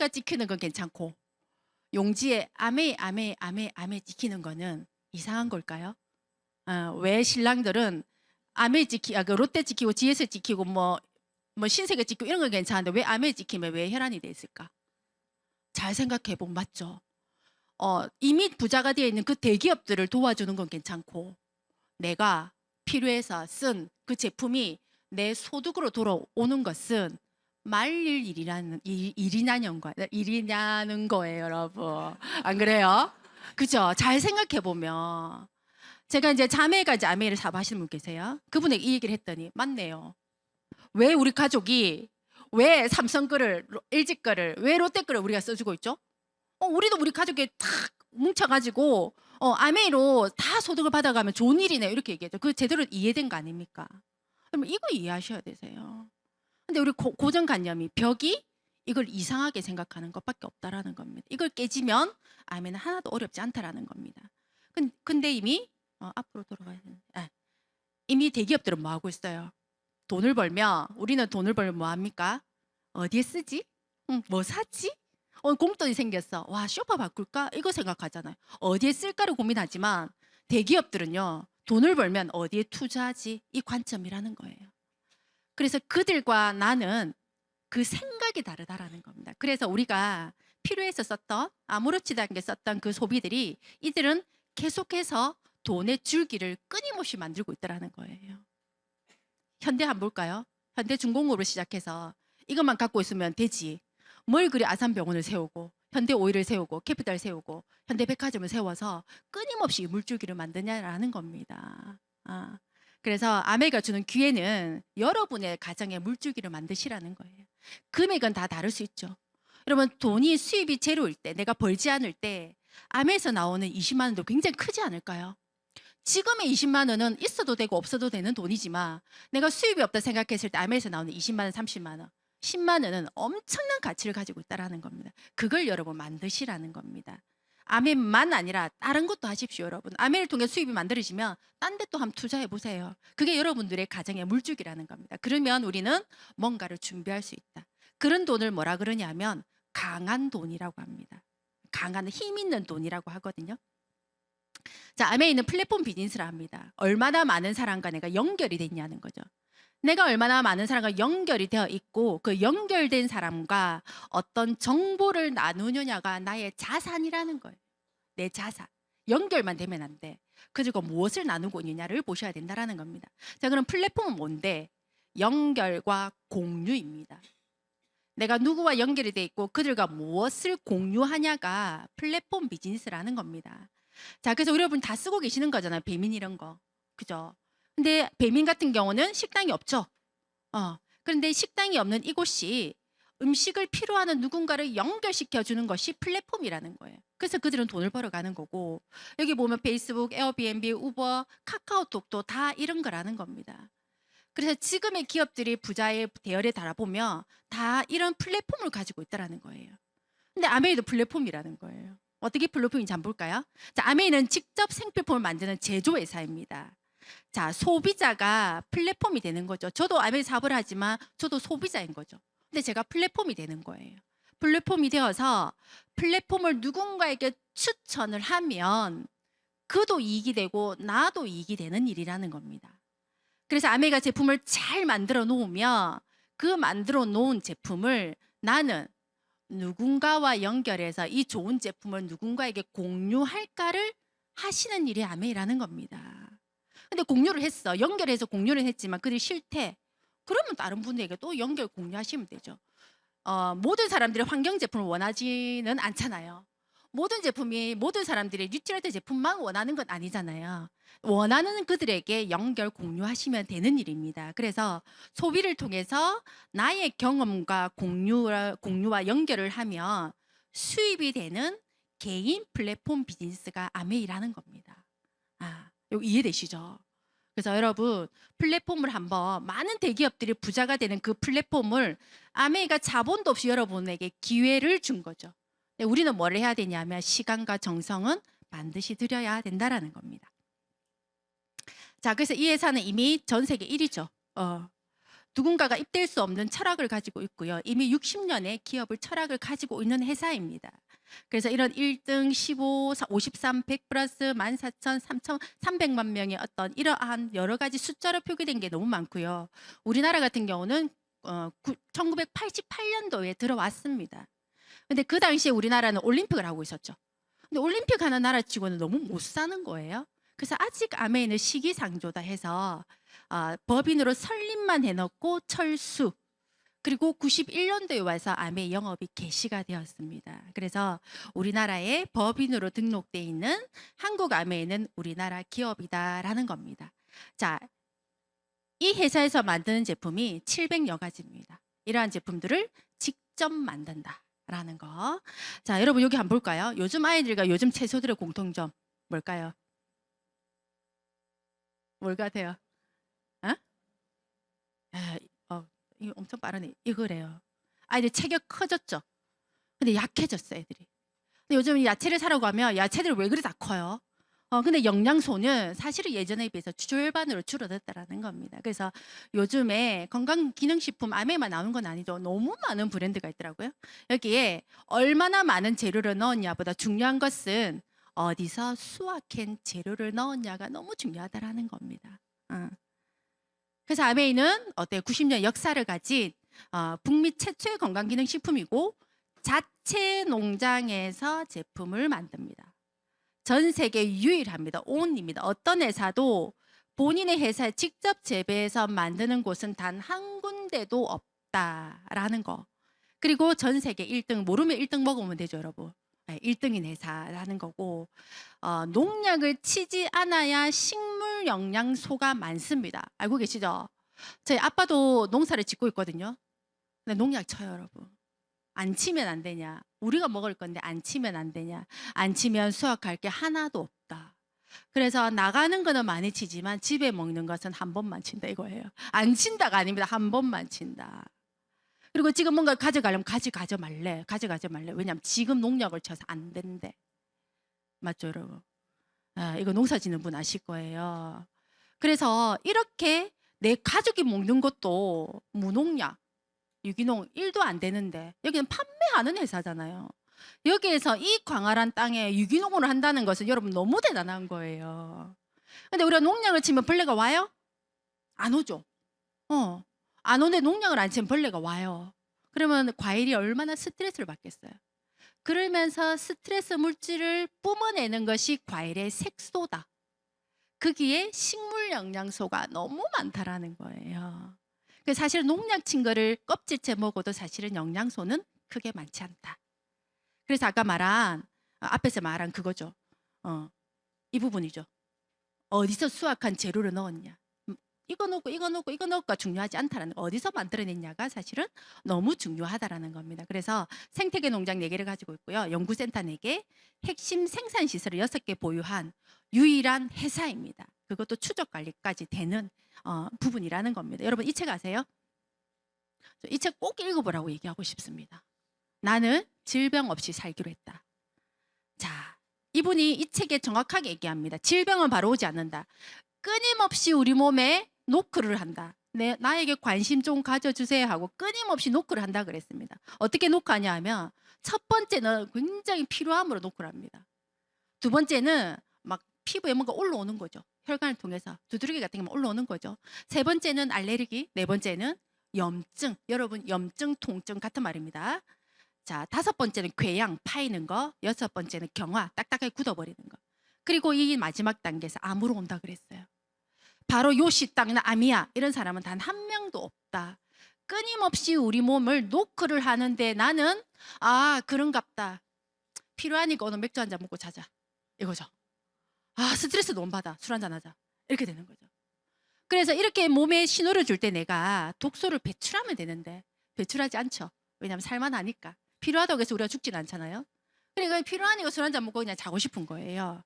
찍히는 건 괜찮고 용지에 아메이 찍히는 거는 이상한 걸까요? 왜 신랑들은 롯데 찍히고 GS 찍히고 뭐 신세계 찍히고 이런 건 괜찮은데 왜 아메이 찍히면 왜 혈안이 돼 있을까? 잘 생각해 보면 맞죠. 이미 부자가 되어 있는 그 대기업들을 도와주는 건 괜찮고 내가 필요해서 쓴 그 제품이 내 소득으로 돌아오는 것은 말릴 일이냐는 거예요, 여러분. 안 그래요? 그죠? 잘 생각해 보면 제가 이제 자매가 이제 아메이를 사업하시는 분 계세요. 그분에게 이 얘기를 했더니 맞네요. 왜 우리 가족이 왜 삼성 거를 LG 거를 왜 롯데 거를 우리가 써주고 있죠? 우리도 우리 가족이 탁 뭉쳐가지고 아메이로 다 소득을 받아가면 좋은 일이네요. 이렇게 얘기했죠. 그 제대로 이해된 거 아닙니까? 그럼 이거 이해하셔야 되세요. 근데 우리 고정관념이 벽이 이걸 이상하게 생각하는 것밖에 없다라는 겁니다. 이걸 깨지면 아메이는 하나도 어렵지 않다라는 겁니다. 근데 이미 앞으로 돌아가야 되는데 이미 대기업들은 뭐 하고 있어요? 돈을 벌면 우리는 돈을 벌면 뭐 합니까? 어디에 쓰지? 뭐 사지? 공돈이 생겼어. 와, 쇼파 바꿀까? 이거 생각하잖아요. 어디에 쓸까를 고민하지만 대기업들은요. 돈을 벌면 어디에 투자하지? 이 관점이라는 거예요. 그래서 그들과 나는 그 생각이 다르다라는 겁니다. 그래서 우리가 필요해서 썼던 아무렇지도 않게 썼던 그 소비들이 이들은 계속해서 돈의 줄기를 끊임없이 만들고 있다라는 거예요. 현대 한번 볼까요? 현대 중공업으로 시작해서 이것만 갖고 있으면 되지. 뭘 그리 아산병원을 세우고 현대 오일을 세우고 캐피탈 세우고 현대 백화점을 세워서 끊임없이 물줄기를 만드냐라는 겁니다. 그래서 아메가 주는 기회는 여러분의 가정에 물줄기를 만드시라는 거예요. 금액은 다 다를 수 있죠. 여러분 돈이 수입이 제로일 때 내가 벌지 않을 때 아메에서 나오는 20만 원도 굉장히 크지 않을까요? 지금의 20만 원은 있어도 되고 없어도 되는 돈이지만 내가 수입이 없다 생각했을 때 아메에서 나오는 20만 원, 30만 원, 10만 원은 엄청난 가치를 가지고 있다는 겁니다. 그걸 여러분 만드시라는 겁니다. 아멘만 아니라 다른 것도 하십시오, 여러분. 아멘을 통해 수입이 만들어지면 딴 데 또 한번 투자해 보세요. 그게 여러분들의 가정의 물줄기라는 겁니다. 그러면 우리는 뭔가를 준비할 수 있다. 그런 돈을 뭐라 그러냐면 강한 돈이라고 합니다. 강한 힘 있는 돈이라고 하거든요. 자, 아메이는 플랫폼 비즈니스를 합니다. 얼마나 많은 사람과 내가 연결이 됐냐는 거죠. 내가 얼마나 많은 사람과 연결이 되어 있고 그 연결된 사람과 어떤 정보를 나누느냐가 나의 자산이라는 거예요. 내 자산. 연결만 되면 안 돼. 그리고 무엇을 나누고 있느냐를 보셔야 된다는 겁니다. 자, 그럼 플랫폼은 뭔데? 연결과 공유입니다. 내가 누구와 연결이 돼 있고 그들과 무엇을 공유하냐가 플랫폼 비즈니스라는 겁니다. 자, 그래서 여러분 다 쓰고 계시는 거잖아요. 배민 이런 거. 그죠? 근데 배민 같은 경우는 식당이 없죠. 그런데 식당이 없는 이곳이 음식을 필요하는 누군가를 연결시켜 주는 것이 플랫폼이라는 거예요. 그래서 그들은 돈을 벌어가는 거고 여기 보면 페이스북, 에어비앤비, 우버, 카카오톡도 다 이런 거라는 겁니다. 그래서 지금의 기업들이 부자의 대열에 달아보면 다 이런 플랫폼을 가지고 있다는 거예요. 근데 아메이도 플랫폼이라는 거예요. 어떻게 플랫폼인지 한번 볼까요? 자, 아메이는 직접 생필품을 만드는 제조회사입니다. 자, 소비자가 플랫폼이 되는 거죠. 저도 아메이 사업을 하지만 저도 소비자인 거죠. 근데 제가 플랫폼이 되는 거예요. 플랫폼이 되어서 플랫폼을 누군가에게 추천을 하면 그도 이익이 되고 나도 이익이 되는 일이라는 겁니다. 그래서 아메이가 제품을 잘 만들어 놓으면 그 만들어 놓은 제품을 나는 누군가와 연결해서 이 좋은 제품을 누군가에게 공유할까를 하시는 일이 아메이라는 겁니다. 근데 공유를 했어. 연결해서 공유를 했지만 그들이 싫대. 그러면 다른 분에게 또 연결 공유하시면 되죠. 모든 사람들이 환경 제품을 원하지는 않잖아요. 모든 사람들이 뉴트럴트 제품만 원하는 건 아니잖아요. 원하는 그들에게 연결 공유하시면 되는 일입니다. 그래서 소비를 통해서 나의 경험과 공유와 연결을 하면 수입이 되는 개인 플랫폼 비즈니스가 아메이라는 겁니다. 이거 이해되시죠? 그래서 여러분 플랫폼을 한번 많은 대기업들이 부자가 되는 그 플랫폼을 아메이가 자본도 없이 여러분에게 기회를 준 거죠. 우리는 뭘 해야 되냐면 시간과 정성은 반드시 들여야 된다라는 겁니다. 자, 그래서 이 회사는 이미 전 세계 1위죠. 누군가가 입댈 수 없는 철학을 가지고 있고요. 이미 60년의 기업을 철학을 가지고 있는 회사입니다. 그래서 이런 1등, 15, 53, 100 플러스 14,000, 3,000, 300만 명의 어떤 이러한 여러 가지 숫자로 표기된 게 너무 많고요. 우리나라 같은 경우는 1988년도에 들어왔습니다. 근데 그 당시에 우리나라는 올림픽을 하고 있었죠. 근데 올림픽 하는 나라치고는 너무 못 사는 거예요. 그래서 아직 아메이는 시기상조다 해서 법인으로 설립만 해놓고 철수, 그리고 91년도에 와서 아메이 영업이 개시가 되었습니다. 그래서 우리나라에 법인으로 등록되어 있는 한국 아메이는 우리나라 기업이다라는 겁니다. 자, 이 회사에서 만드는 제품이 700여 가지입니다. 이러한 제품들을 직접 만든다라는 거. 자, 여러분 여기 한번 볼까요? 요즘 아이들과 요즘 채소들의 공통점 뭘까요? 뭘 같아요? 이거 엄청 빠르네. 이거래요. 아이들 체격 커졌죠. 근데 약해졌어 애들이. 근데 요즘 야채를 사러 가면 야채들이 왜 그리 다 커요? 근데 영양소는 사실은 예전에 비해서 절반으로 줄어들었다라는 겁니다. 그래서 요즘에 건강기능식품 아메만 나오는 건 아니죠. 너무 많은 브랜드가 있더라고요. 여기에 얼마나 많은 재료를 넣었냐보다 중요한 것은 어디서 수확한 재료를 넣었냐가 너무 중요하다라는 겁니다. 그래서 아메이는 어때요? 90년 역사를 가진 북미 최초의 건강기능식품이고 자체 농장에서 제품을 만듭니다. 전 세계 유일합니다. 온입니다. 어떤 회사도 본인의 회사에 직접 재배해서 만드는 곳은 단 한 군데도 없다라는 거. 그리고 전 세계 1등, 모르면 1등 먹으면 되죠, 여러분. 1등인 회사라는 거고, 농약을 치지 않아야 식물 영양소가 많습니다. 알고 계시죠? 저희 아빠도 농사를 짓고 있거든요. 근데 농약 쳐요, 여러분. 안 치면 안 되냐? 우리가 먹을 건데 안 치면 안 되냐? 안 치면 수확할 게 하나도 없다. 그래서 나가는 거는 많이 치지만 집에 먹는 것은 한 번만 친다 이거예요. 안 친다가 아닙니다. 한 번만 친다. 그리고 지금 뭔가 가져가려면 가져가지 말래. 왜냐하면 지금 농약을 쳐서 안 된대. 맞죠, 여러분? 이거 농사 짓는 분 아실 거예요. 그래서 이렇게 내 가족이 먹는 것도 무농약, 유기농 1도 안 되는데 여기는 판매하는 회사잖아요. 여기에서 이 광활한 땅에 유기농으로 한다는 것은 여러분 너무 대단한 거예요. 근데 우리가 농약을 치면 벌레가 와요? 안 오죠. 안 오는데 농약을 안 치면 벌레가 와요. 그러면 과일이 얼마나 스트레스를 받겠어요. 그러면서 스트레스 물질을 뿜어내는 것이 과일의 색소다. 거기에 식물 영양소가 너무 많다라는 거예요. 사실 농약 친 거를 껍질째 먹어도 사실은 영양소는 크게 많지 않다. 그래서 아까 앞에서 말한 그거죠. 이 부분이죠. 어디서 수확한 재료를 넣었냐. 이거 넣을까 중요하지 않다라는 거. 어디서 만들어냈냐가 사실은 너무 중요하다라는 겁니다. 그래서 생태계 농장 4개를 가지고 있고요. 연구센터 4개, 핵심 생산시설을 6개 보유한 유일한 회사입니다. 그것도 추적관리까지 되는 부분이라는 겁니다. 여러분 이 책 아세요? 이 책 꼭 읽어보라고 얘기하고 싶습니다. 나는 질병 없이 살기로 했다. 자, 이분이 이 책에 정확하게 얘기합니다. 질병은 바로 오지 않는다. 끊임없이 우리 몸에 노크를 한다. 나에게 관심 좀 가져주세요 하고 끊임없이 노크를 한다 그랬습니다. 어떻게 노크하냐 하면 첫 번째는 굉장히 필요함으로 노크를 합니다. 두 번째는 막 피부에 뭔가 올라오는 거죠. 혈관을 통해서 두드러기 같은 게 올라오는 거죠. 세 번째는 알레르기, 네 번째는 염증. 여러분 염증, 통증 같은 말입니다. 자, 5번째는 궤양, 파이는 거. 6번째는 경화, 딱딱하게 굳어버리는 거. 그리고 이 마지막 단계에서 암으로 온다 그랬어요. 바로 요시땅이나 암이야 이런 사람은 단 한 명도 없다. 끊임없이 우리 몸을 노크를 하는데 나는 그런갑다. 필요하니까 오늘 맥주 한잔 먹고 자자 이거죠. 스트레스 너무 받아. 술 한잔 하자. 이렇게 되는 거죠. 그래서 이렇게 몸에 신호를 줄 때 내가 독소를 배출하면 되는데 배출하지 않죠. 왜냐하면 살만하니까. 필요하다고 해서 우리가 죽진 않잖아요. 그러니까 필요하니까 술 한잔 먹고 그냥 자고 싶은 거예요.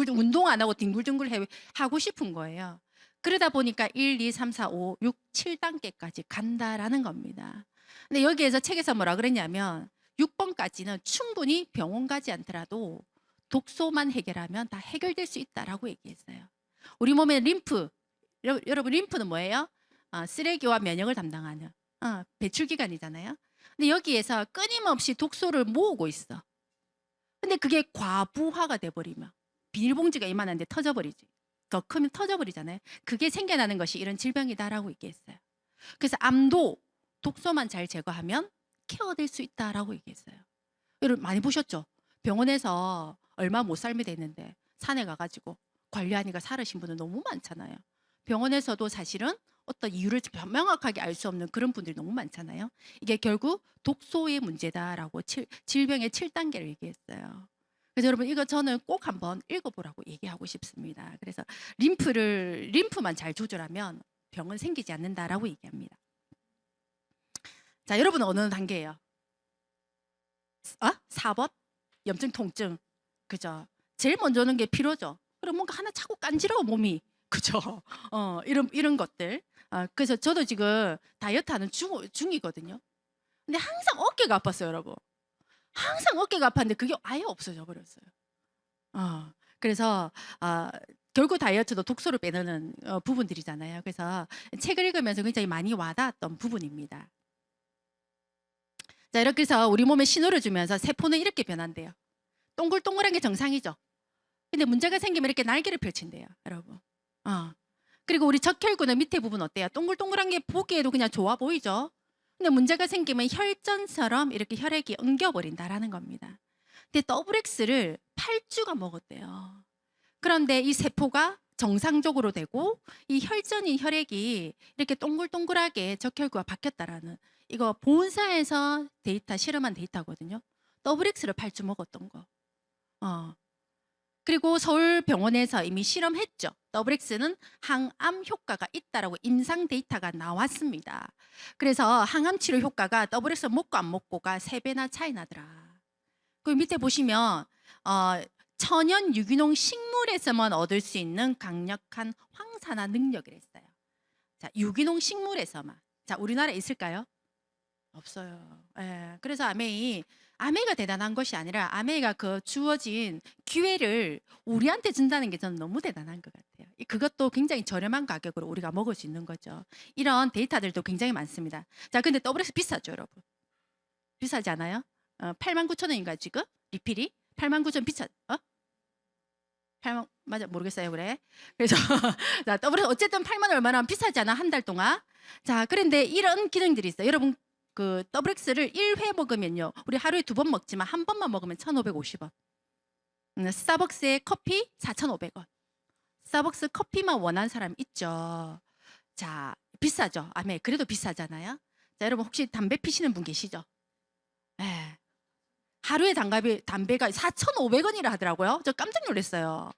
운동 안 하고 뒹굴뒹굴 하고 싶은 거예요. 그러다 보니까 1, 2, 3, 4, 5, 6, 7단계까지 간다라는 겁니다. 근데 여기에서 책에서 뭐라 그랬냐면 6번까지는 충분히 병원 가지 않더라도 독소만 해결하면 다 해결될 수 있다라고 얘기했어요. 우리 몸의 림프, 여러분 림프는 뭐예요? 쓰레기와 면역을 담당하는 배출기관이잖아요. 근데 여기에서 끊임없이 독소를 모으고 있어. 근데 그게 과부하가 돼버리면 비닐봉지가 이만한데 터져버리지. 더 크면 터져버리잖아요. 그게 생겨나는 것이 이런 질병이다라고 얘기했어요. 그래서 암도 독소만 잘 제거하면 케어될 수 있다라고 얘기했어요. 여러분 많이 보셨죠? 병원에서 얼마 못 살면 되는데 산에 가가지고 관리하니까 살으신 분들 너무 많잖아요. 병원에서도 사실은 어떤 이유를 명확하게 알 수 없는 그런 분들이 너무 많잖아요. 이게 결국 독소의 문제다라고 질병의 7단계를 얘기했어요. 그래서 여러분 이거 저는 꼭 한번 읽어보라고 얘기하고 싶습니다. 그래서 림프만 잘 조절하면 병은 생기지 않는다라고 얘기합니다. 자, 여러분은 어느 단계예요? 4번? 염증, 통증. 그죠? 제일 먼저 오는 게 피로죠. 그럼 뭔가 하나 자꾸 간지러워 몸이. 그죠? 이런 것들. 그래서 저도 지금 다이어트 하는 중이거든요. 근데 항상 어깨가 아팠어요, 여러분. 항상 어깨가 아팠는데 그게 아예 없어져 버렸어요. 그래서 결국 다이어트도 독소를 빼내는 부분들이잖아요. 그래서 책을 읽으면서 굉장히 많이 와닿았던 부분입니다. 자, 이렇게 해서 우리 몸에 신호를 주면서 세포는 이렇게 변한대요. 동글동글한 게 정상이죠. 근데 문제가 생기면 이렇게 날개를 펼친대요, 여러분. 그리고 우리 적혈구는 밑에 부분 어때요? 동글동글한 게 보기에도 그냥 좋아 보이죠? 근데 문제가 생기면 혈전처럼 이렇게 혈액이 엉겨버린다라는 겁니다. 근데 WX를 8주가 먹었대요. 그런데 이 세포가 정상적으로 되고 이 혈전인 혈액이 이렇게 동글동글하게 적혈구가 바뀌었다라는, 이거 본사에서 데이터 실험한 데이터거든요. WX를 8주 먹었던 거. 그리고 서울병원에서 이미 실험했죠. WX는 항암 효과가 있다라고 임상 데이터가 나왔습니다. 그래서 항암 치료 효과가 WX 먹고 안 먹고가 3배나 차이 나더라. 그 밑에 보시면 천연 유기농 식물에서만 얻을 수 있는 강력한 황산화 능력을 했어요. 자, 유기농 식물에서만. 자, 우리나라에 있을까요? 없어요. 예, 그래서 아메이가 대단한 것이 아니라 아메이가 그 주어진 기회를 우리한테 준다는 게 저는 너무 대단한 것 같아요. 그것도 굉장히 저렴한 가격으로 우리가 먹을 수 있는 거죠. 이런 데이터들도 굉장히 많습니다. 자, 근데 WX 비싸죠, 여러분? 비싸지 않아요? 89,000원인가 지금? 리필이? 89,000원 비싸? 8만, 맞아, 모르겠어요, 그래. 그래서 자, WX 어쨌든 8만 얼마나 비싸지 않아, 한 달 동안. 자, 그런데 이런 기능들이 있어요. 여러분, 그 WX를 1회 먹으면요, 우리 하루에 2번 먹지만 한 번만 먹으면 1,550원. 스타벅스의 커피 4,500원. 스타벅스 커피만 원하는 사람 있죠. 자, 비싸죠. 그래도 비싸잖아요. 자, 여러분 혹시 담배 피시는 분 계시죠? 네. 하루에 담배가 4,500원이라 하더라고요. 저 깜짝 놀랐어요.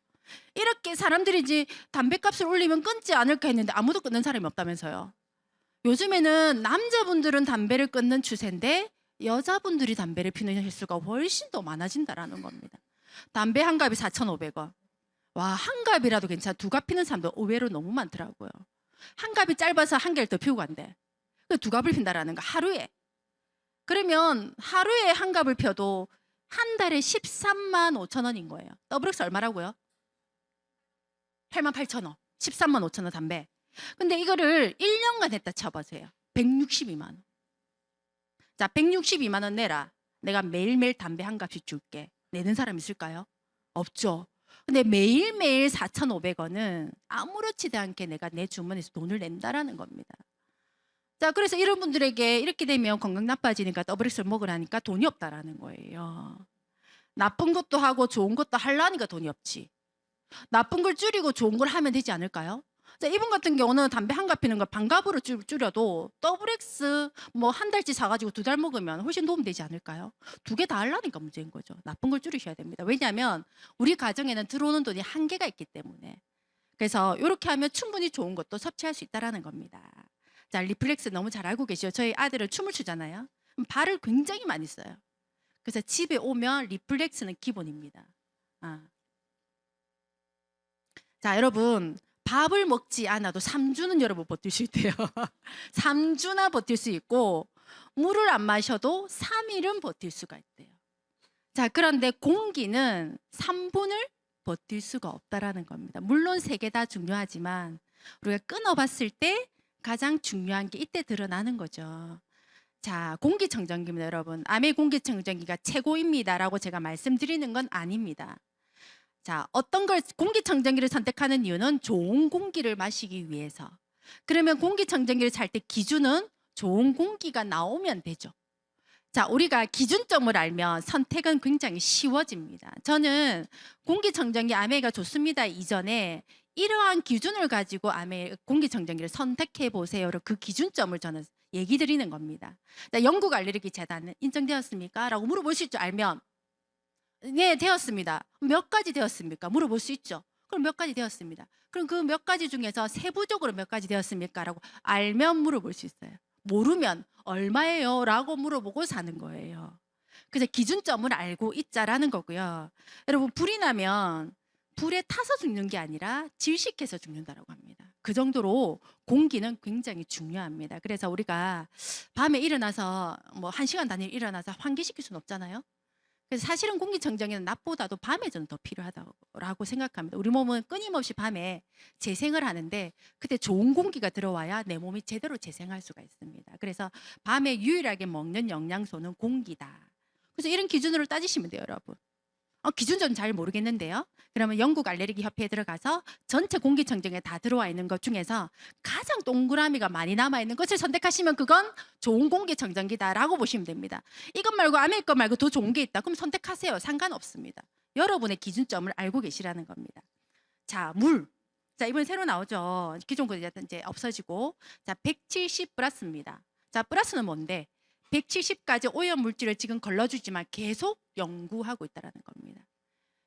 이렇게 사람들이 이제 담배값을 올리면 끊지 않을까 했는데 아무도 끊는 사람이 없다면서요. 요즘에는 남자분들은 담배를 끊는 추세인데 여자분들이 담배를 피는 횟수가 훨씬 더 많아진다라는 겁니다. 담배 한 갑이 4,500원. 와, 한 갑이라도 괜찮아. 2갑 피는 사람도 의외로 너무 많더라고요. 한 갑이 짧아서 한 개를 더 피우고 간대. 2갑을 핀다라는 거, 하루에. 그러면 하루에 한 갑을 펴도 한 달에 13만 5천 원인 거예요. WX 얼마라고요? 8만 8천 원. 13만 5천 원 담배. 근데 이거를 1년간 했다 쳐보세요. 162만 원. 자, 162만 원 내라. 내가 매일매일 담배 한 갑씩 줄게. 내는 사람 있을까요? 없죠. 근데 매일매일 4,500원은 아무렇지도 않게 내가 내 주머니에서 돈을 낸다라는 겁니다. 자, 그래서 이런 분들에게 이렇게 되면 건강 나빠지니까 WX를 먹으라니까 돈이 없다라는 거예요. 나쁜 것도 하고 좋은 것도 하려니까 돈이 없지. 나쁜 걸 줄이고 좋은 걸 하면 되지 않을까요? 자, 이분 같은 경우는 담배 한 갑 피는 거 반갑으로 줄여도 WX 뭐 한 달치 사가지고 2달 먹으면 훨씬 도움되지 않을까요? 2개 다 하려니까 문제인 거죠. 나쁜 걸 줄이셔야 됩니다. 왜냐하면 우리 가정에는 들어오는 돈이 한계가 있기 때문에. 그래서 이렇게 하면 충분히 좋은 것도 섭취할 수 있다는 겁니다. 자, 리플렉스 너무 잘 알고 계시죠? 저희 아들은 춤을 추잖아요. 발을 굉장히 많이 써요. 그래서 집에 오면 리플렉스는 기본입니다. 자, 여러분, 밥을 먹지 않아도 3주는 여러분 버틸 수 있대요. 3주나 버틸 수 있고 물을 안 마셔도 3일은 버틸 수가 있대요. 자, 그런데 공기는 3분을 버틸 수가 없다라는 겁니다. 물론 3개 다 중요하지만 우리가 끊어봤을 때 가장 중요한 게 이때 드러나는 거죠. 자, 공기청정기입니다, 여러분. 암의 공기청정기가 최고입니다라고 제가 말씀드리는 건 아닙니다. 자, 어떤 걸 공기청정기를 선택하는 이유는 좋은 공기를 마시기 위해서. 그러면 공기청정기를 살 때 기준은 좋은 공기가 나오면 되죠. 자, 우리가 기준점을 알면 선택은 굉장히 쉬워집니다. 저는 공기청정기 아메가 좋습니다 이전에 이러한 기준을 가지고 공기청정기를 선택해 보세요로 그 기준점을 저는 얘기 드리는 겁니다. 자, 영국 알레르기 재단은 인정되었습니까? 라고 물어볼 수 있죠. 알면 네, 되었습니다. 몇 가지 되었습니까? 물어볼 수 있죠. 그럼 몇 가지 되었습니다. 그럼 그 몇 가지 중에서 세부적으로 몇 가지 되었습니까? 라고 알면 물어볼 수 있어요. 모르면 얼마예요? 라고 물어보고 사는 거예요. 그래서 기준점을 알고 있자라는 거고요. 여러분, 불이 나면 불에 타서 죽는 게 아니라 질식해서 죽는다라고 합니다. 그 정도로 공기는 굉장히 중요합니다. 그래서 우리가 밤에 일어나서 뭐 1시간 단위로 일어나서 환기시킬 수는 없잖아요. 그래서 사실은 공기청정기는 낮보다도 밤에 저는 더 필요하다고 생각합니다. 우리 몸은 끊임없이 밤에 재생을 하는데 그때 좋은 공기가 들어와야 내 몸이 제대로 재생할 수가 있습니다. 그래서 밤에 유일하게 먹는 영양소는 공기다. 그래서 이런 기준으로 따지시면 돼요, 여러분. 기준 좀 잘 모르겠는데요. 그러면 영국 알레르기 협회에 들어가서 전체 공기청정기에 다 들어와 있는 것 중에서 가장 동그라미가 많이 남아 있는 것을 선택하시면 그건 좋은 공기청정기다라고 보시면 됩니다. 이것 말고 아메리카 말고 더 좋은 게 있다. 그럼 선택하세요. 상관없습니다. 여러분의 기준점을 알고 계시라는 겁니다. 자, 물. 자, 이번에 새로 나오죠. 기존 거 이제 없어지고. 자, 170 플러스입니다. 자, 플러스는 뭔데? 170가지 오염 물질을 지금 걸러주지만 계속 연구하고 있다는 겁니다.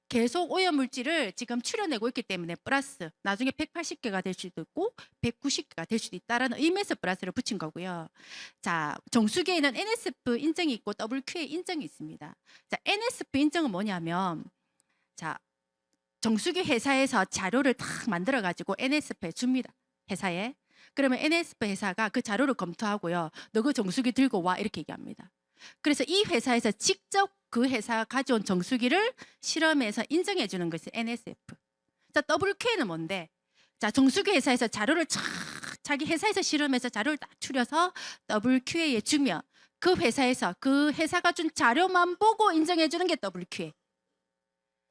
계속 오염 물질을 지금 추려내고 있기 때문에 플러스, 나중에 180개가 될 수도 있고 190개가 될 수도 있다는 의미에서 플러스를 붙인 거고요. 자, 정수기에는 NSF 인증이 있고 WQA 인증이 있습니다. 자, NSF 인증은 뭐냐면, 자, 정수기 회사에서 자료를 탁 만들어 가지고 NSF에 줍니다. 회사에. 그러면 NSF 회사가 그 자료를 검토하고요. 너 그 정수기 들고 와, 이렇게 얘기합니다. 그래서 이 회사에서 직접 그 회사가 가져온 정수기를 실험해서 인정해 주는 것이 NSF. 자, WQA는 뭔데? 자, 정수기 회사에서 자료를 자기 회사에서 실험해서 자료를 딱 추려서 WQA에 주면 그 회사에서 그 회사가 준 자료만 보고 인정해 주는 게 WQA.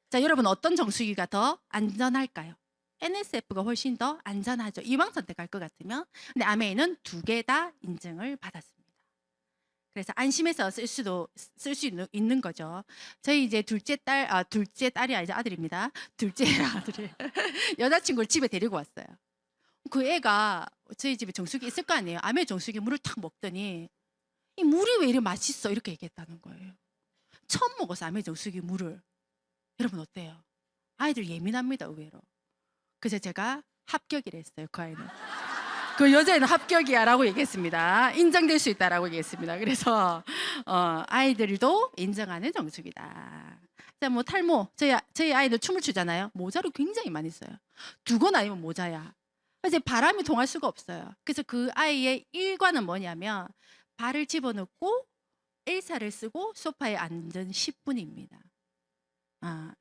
자, 여러분 어떤 정수기가 더 안전할까요? NSF가 훨씬 더 안전하죠. 이왕 선택할 것 같으면. 근데 아메이는 두 개 다 인증을 받았습니다. 그래서 안심해서 쓸 수 있는 거죠. 저희 이제 둘째 딸이 아니죠. 아들입니다. 둘째 아들이 여자친구를 집에 데리고 왔어요. 그 애가 저희 집에 정수기 있을 거 아니에요. 아메이 정수기 물을 탁 먹더니 이 물이 왜 이렇게 맛있어? 이렇게 얘기했다는 거예요. 처음 먹어서 아메이 정수기 물을. 여러분 어때요? 아이들 예민합니다, 의외로. 그래서 제가 합격이라 했어요, 그 아이는. 그 여자애는 합격이야 라고 얘기했습니다. 인정될 수 있다라고 얘기했습니다. 그래서 아이들도 인정하는 정수기다. 자, 뭐 탈모. 저희 아이들 춤을 추잖아요. 모자를 굉장히 많이 써요. 두건 아니면 모자야. 이제 바람이 통할 수가 없어요. 그래서 그 아이의 일과는 뭐냐면 발을 집어넣고 엘사를 쓰고 소파에 앉은 10분입니다.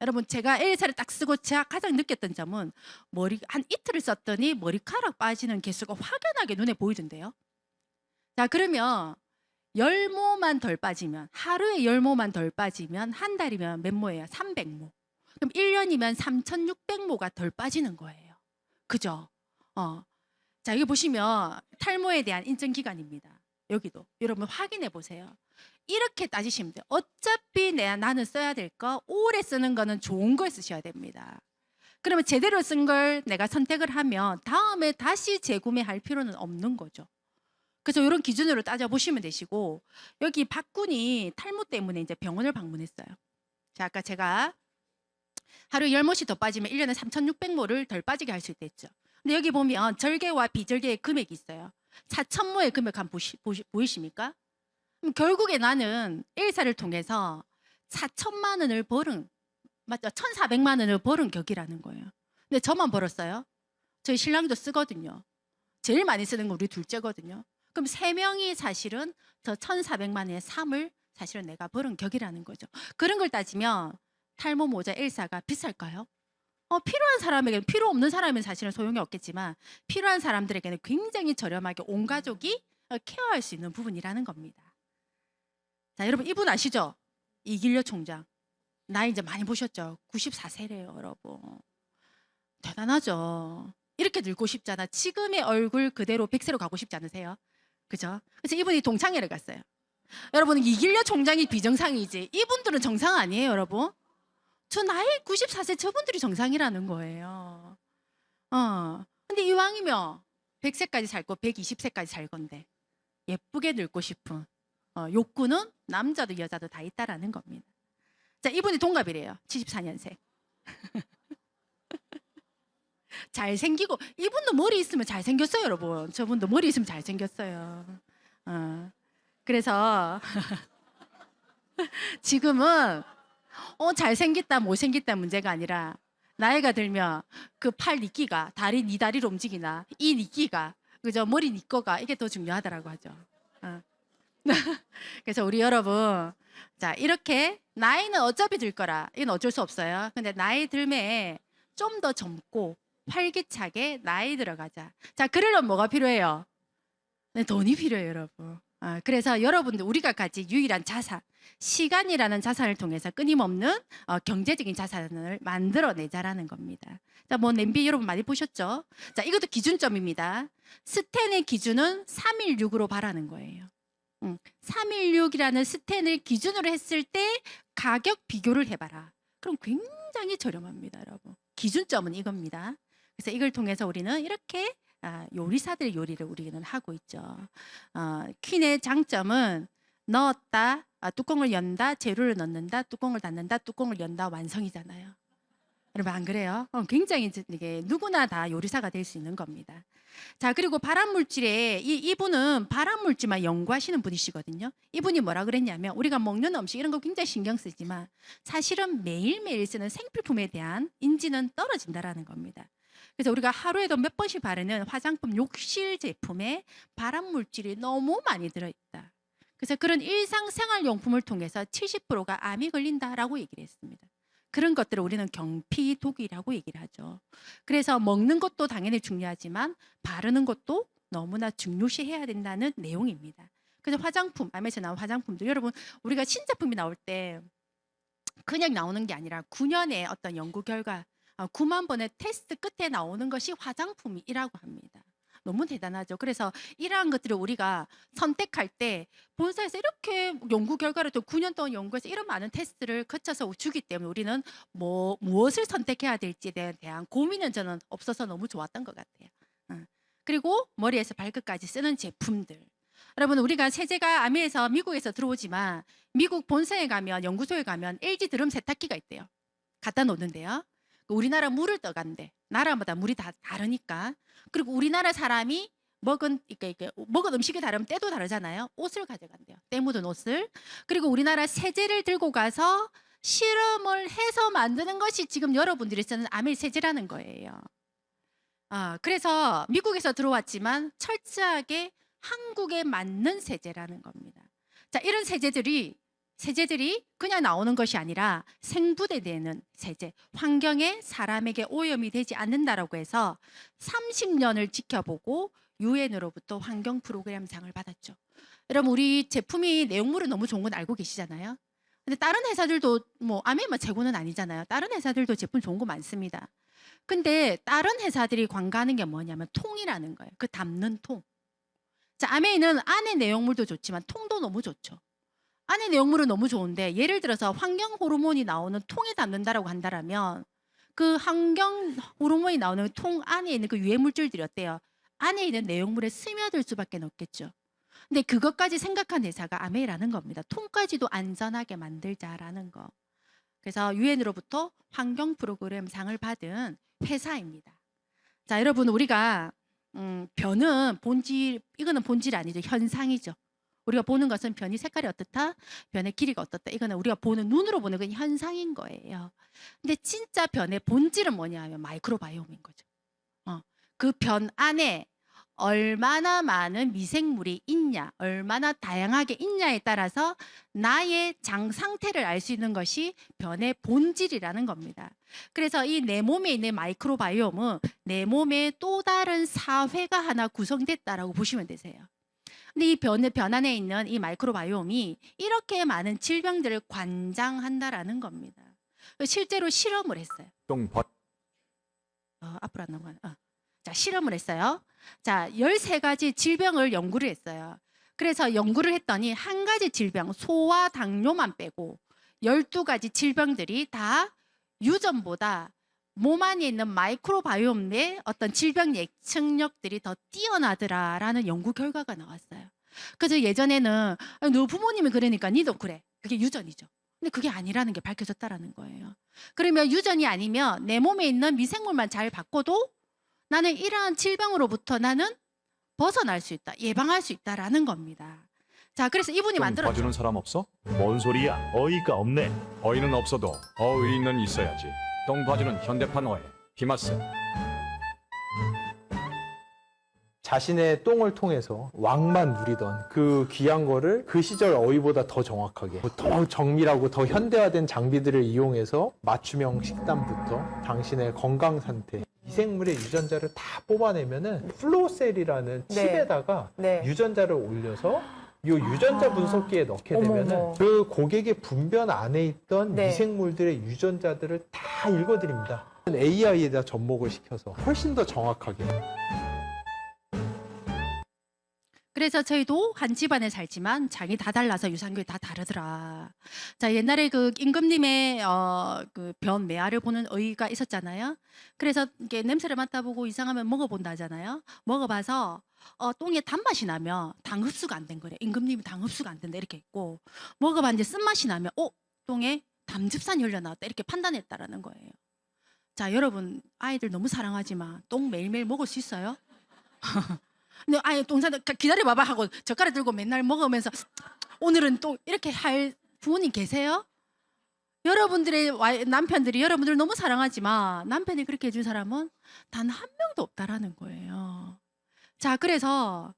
여러분 제가 엘사를 딱 쓰고 제가 가장 느꼈던 점은 머리 한 이틀을 썼더니 머리카락 빠지는 개수가 확연하게 눈에 보이던데요. 자, 그러면 열모만 덜 빠지면, 하루에 열모만 덜 빠지면 한 달이면 몇 모예요? 300모. 그럼 1년이면 3,600모가 덜 빠지는 거예요. 그죠? 자, 여기 보시면 탈모에 대한 인증 기간입니다. 여기도 여러분 확인해 보세요. 이렇게 따지시면 돼요. 어차피 나는 써야 될 거, 오래 쓰는 거는 좋은 걸 쓰셔야 됩니다. 그러면 제대로 쓴 걸 내가 선택을 하면 다음에 다시 재구매할 필요는 없는 거죠. 그래서 이런 기준으로 따져보시면 되시고, 여기 박군이 탈모 때문에 이제 병원을 방문했어요. 자, 아까 제가 하루에 10모씩 더 빠지면 1년에 3,600모를 덜 빠지게 할 수 있댔죠. 근데 여기 보면 절개와 비절개의 금액이 있어요. 4,000모의 금액 한번 보이십니까? 그럼 결국에 나는 엘사를 통해서 4천만 원을 벌은, 맞죠? 1,400만 원을 벌은 격이라는 거예요. 근데 저만 벌었어요. 저희 신랑도 쓰거든요. 제일 많이 쓰는 건 우리 둘째거든요. 그럼 세 명이 사실은 저 1,400만 원의 삶을 사실은 내가 벌은 격이라는 거죠. 그런 걸 따지면 탈모 모자 엘사가 비쌀까요? 필요한 사람에게는, 필요 없는 사람은 사실은 소용이 없겠지만 필요한 사람들에게는 굉장히 저렴하게 온 가족이 케어할 수 있는 부분이라는 겁니다. 자, 여러분 이분 아시죠? 이길려 총장. 나이 이제 많이 보셨죠? 94세래요, 여러분. 대단하죠? 이렇게 늙고 싶잖아. 지금의 얼굴 그대로 100세로 가고 싶지 않으세요? 그죠? 그래서 이분이 동창회를 갔어요. 여러분, 이길려 총장이 비정상이지 이분들은 정상 아니에요, 여러분? 저 나이 94세 저분들이 정상이라는 거예요. 근데 이왕이면 100세까지 살 거 120세까지 살 건데 예쁘게 늙고 싶은 욕구는 남자도 여자도 다 있다라는 겁니다. 자, 이분이 동갑이래요. 74년생. 잘생기고, 이분도 머리 있으면 잘생겼어요, 여러분. 저분도 머리 있으면 잘생겼어요. 그래서 지금은 잘생겼다 못생겼다 문제가 아니라 나이가 들면 그 팔 니끼가 네 다리로 움직이나 이 니끼가, 그죠? 머리 니 거가 이게 더 중요하다라고 하죠. 그래서 우리 여러분, 자, 이렇게 나이는 어차피 들 거라. 이건 어쩔 수 없어요. 근데 나이 들매 좀 더 젊고 활기차게 나이 들어가자. 자, 그러려면 뭐가 필요해요? 네, 돈이 필요해요, 여러분. 그래서 여러분들 우리가 가진 유일한 자산, 시간이라는 자산을 통해서 끊임없는 경제적인 자산을 만들어내자라는 겁니다. 자, 뭐 냄비 여러분 많이 보셨죠? 자, 이것도 기준점입니다. 스텐의 기준은 316으로 바라는 거예요. 316이라는 스텐을 기준으로 했을 때 가격 비교를 해봐라. 그럼 굉장히 저렴합니다, 여러분. 기준점은 이겁니다. 그래서 이걸 통해서 우리는 이렇게 요리사들의 요리를 우리는 하고 있죠. 퀸의 장점은 넣었다, 뚜껑을 연다, 재료를 넣는다, 뚜껑을 닫는다, 뚜껑을 연다, 완성이잖아요. 여러분 안 그래요? 굉장히 이게 누구나 다 요리사가 될 수 있는 겁니다. 자, 그리고 발암물질에 이분은 발암물질만 연구하시는 분이시거든요. 이분이 뭐라 그랬냐면 우리가 먹는 음식 이런 거 굉장히 신경 쓰지만 사실은 매일매일 쓰는 생필품에 대한 인지는 떨어진다라는 겁니다. 그래서 우리가 하루에도 몇 번씩 바르는 화장품 욕실 제품에 발암물질이 너무 많이 들어있다. 그래서 그런 일상생활용품을 통해서 70%가 암이 걸린다라고 얘기를 했습니다. 그런 것들을 우리는 경피독이라고 얘기를 하죠. 그래서 먹는 것도 당연히 중요하지만 바르는 것도 너무나 중요시해야 된다는 내용입니다. 그래서 화장품, 암에서 나온 화장품도 여러분 우리가 신제품이 나올 때 그냥 나오는 게 아니라 9년의 어떤 연구 결과 9만 번의 테스트 끝에 나오는 것이 화장품이라고 합니다. 너무 대단하죠. 그래서 이러한 것들을 우리가 선택할 때 본사에서 이렇게 연구 결과를 또 9년 동안 연구해서 이런 많은 테스트를 거쳐서 주기 때문에 우리는 무엇을 선택해야 될지에 대한 고민은 저는 없어서 너무 좋았던 것 같아요. 그리고 머리에서 발끝까지 쓰는 제품들. 여러분 우리가 세제가 아메에서 미국에서 들어오지만 미국 본사에 가면 연구소에 가면 LG 드럼 세탁기가 있대요. 갖다 놓는데요. 우리나라 물을 떠간대. 나라마다 물이 다 다르니까. 그리고 우리나라 사람이 먹은 음식이 다르면 때도 다르잖아요. 옷을 가져간대요. 때 묻은 옷을. 그리고 우리나라 세제를 들고 가서 실험을 해서 만드는 것이 지금 여러분들이 쓰는 아멜 세제라는 거예요. 그래서 미국에서 들어왔지만 철저하게 한국에 맞는 세제라는 겁니다. 자, 이런 세제들이 그냥 나오는 것이 아니라 생분해되는 세제, 환경에 사람에게 오염이 되지 않는다라고 해서 30년을 지켜보고 유엔으로부터 환경 프로그램상을 받았죠. 여러분 우리 제품이 내용물은 너무 좋은 건 알고 계시잖아요. 근데 다른 회사들도 뭐 아메만 최고는 아니잖아요. 다른 회사들도 제품 좋은 거 많습니다. 근데 다른 회사들이 광고하는 게 뭐냐면 통이라는 거예요. 그 담는 통. 자, 아메는 안에 내용물도 좋지만 통도 너무 좋죠. 안에 내용물은 너무 좋은데 예를 들어서 환경 호르몬이 나오는 통에 담는다라고 한다면 그 환경 호르몬이 나오는 통 안에 있는 그 유해 물질들이 어때요? 안에 있는 내용물에 스며들 수밖에 없겠죠. 근데 그것까지 생각한 회사가 아메라는 겁니다. 통까지도 안전하게 만들자라는 거. 그래서 유엔으로부터 환경 프로그램상을 받은 회사입니다. 자, 여러분 우리가 변은 본질, 이거는 본질 아니죠. 현상이죠. 우리가 보는 것은 변이 색깔이 어떻다, 변의 길이가 어떻다. 이거는 우리가 보는 눈으로 보는 건 현상인 거예요. 근데 진짜 변의 본질은 뭐냐 하면 마이크로바이옴인 거죠. 그 변 안에 얼마나 많은 미생물이 있냐, 얼마나 다양하게 있냐에 따라서 나의 장 상태를 알 수 있는 것이 변의 본질이라는 겁니다. 그래서 이 내 몸에 있는 마이크로바이옴은 내 몸의 또 다른 사회가 하나 구성됐다라고 보시면 되세요. 근데 이 변 안에 있는 이 마이크로바이옴이 이렇게 많은 질병들을 관장한다라는 겁니다. 실제로 실험을 했어요. 앞으로 안 넘어가네. 자, 실험을 했어요. 자, 13가지 질병을 연구를 했어요. 그래서 연구를 했더니 한 가지 질병, 소화 당뇨만 빼고 12가지 질병들이 다 유전보다 몸 안에 있는 마이크로바이옴 내 어떤 질병 예측력들이 더 뛰어나더라라는 연구 결과가 나왔어요. 그래서 예전에는 너 부모님이 그러니까 니도 그래. 그게 유전이죠. 근데 그게 아니라는 게 밝혀졌다라는 거예요. 그러면 유전이 아니면 내 몸에 있는 미생물만 잘 바꿔도 나는 이러한 질병으로부터 나는 벗어날 수 있다, 예방할 수 있다라는 겁니다. 자, 그래서 이분이 만들었죠. 봐주는 사람 없어? 뭔 소리야? 어이가 없네. 어이는 없어도 어의는 있어야지. 똥 봐주는 현대판 어회. 비마스. 자신의 똥을 통해서 왕만 누리던 그 귀한 거를 그 시절 어휘보다 더 정확하게, 더 정밀하고 더 현대화된 장비들을 이용해서 맞춤형 식단부터 당신의 건강 상태, 미생물의 유전자를 다 뽑아내면은 플로우셀이라는 네. 칩에다가 네. 유전자를 올려서 이 유전자 분석기에 넣게 되면은 어머머. 그 고객의 분변 안에 있던 네. 미생물들의 유전자들을 다 읽어드립니다. AI에다 접목을 시켜서 훨씬 더 정확하게. 그래서 저희도 한 집안에 살지만 장이 다 달라서 유산균이 다 다르더라. 자, 옛날에 그 임금님의 그 변 매화를 보는 의가 있었잖아요. 그래서 이게 냄새를 맡아보고 이상하면 먹어본다잖아요. 먹어봐서 똥에 단맛이 나면 당 흡수가 안 된 거래. 임금님이 당 흡수가 안 된다 이렇게 했고, 먹어봤는데 쓴맛이 나면 똥에 담즙산이 흘러나왔다 이렇게 판단했다라는 거예요. 자, 여러분 아이들 너무 사랑하지만 똥 매일매일 먹을 수 있어요? 근데 아예 똥사들 기다려봐봐 하고 젓가락 들고 맨날 먹으면서 오늘은 또 이렇게 할 부모님 계세요? 여러분들의 남편들이 여러분들 너무 사랑하지만 남편이 그렇게 해준 사람은 단 한 명도 없다라는 거예요. 자, 그래서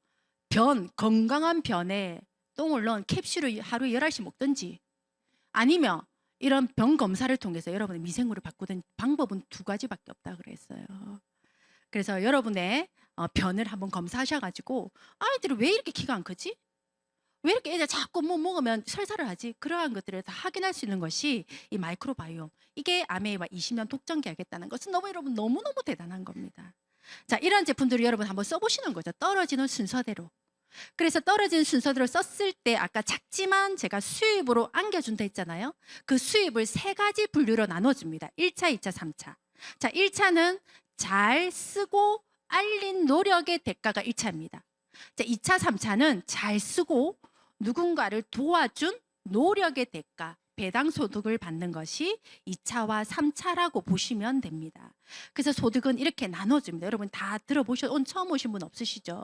건강한 변에 똥을 넣은 캡슐을 하루에 11씩 먹든지 아니면 이런 변 검사를 통해서 여러분의 미생물을 바꾸는 방법은 두 가지밖에 없다 그랬어요. 그래서 여러분의 변을 한번 검사하셔가지고 아이들이 왜 이렇게 키가 안 크지? 왜 이렇게 애들 자꾸 뭐 먹으면 설사를 하지? 그러한 것들을 다 확인할 수 있는 것이 이 마이크로바이옴. 이게 아메이와 20년 독점기 하겠다는 것은 여러분 너무너무 대단한 겁니다. 자, 이런 제품들을 여러분 한번 써보시는 거죠. 떨어지는 순서대로. 그래서 떨어지는 순서대로 썼을 때 아까 작지만 제가 수입으로 안겨준다 했잖아요. 그 수입을 3가지 분류로 나눠줍니다. 1차, 2차, 3차. 자, 1차는 잘 쓰고 알린 노력의 대가가 1차입니다. 자, 2차, 3차는 잘 쓰고 누군가를 도와준 노력의 대가, 배당 소득을 받는 것이 2차와 3차라고 보시면 됩니다. 그래서 소득은 이렇게 나눠집니다. 여러분 다 오늘 처음 오신 분 없으시죠?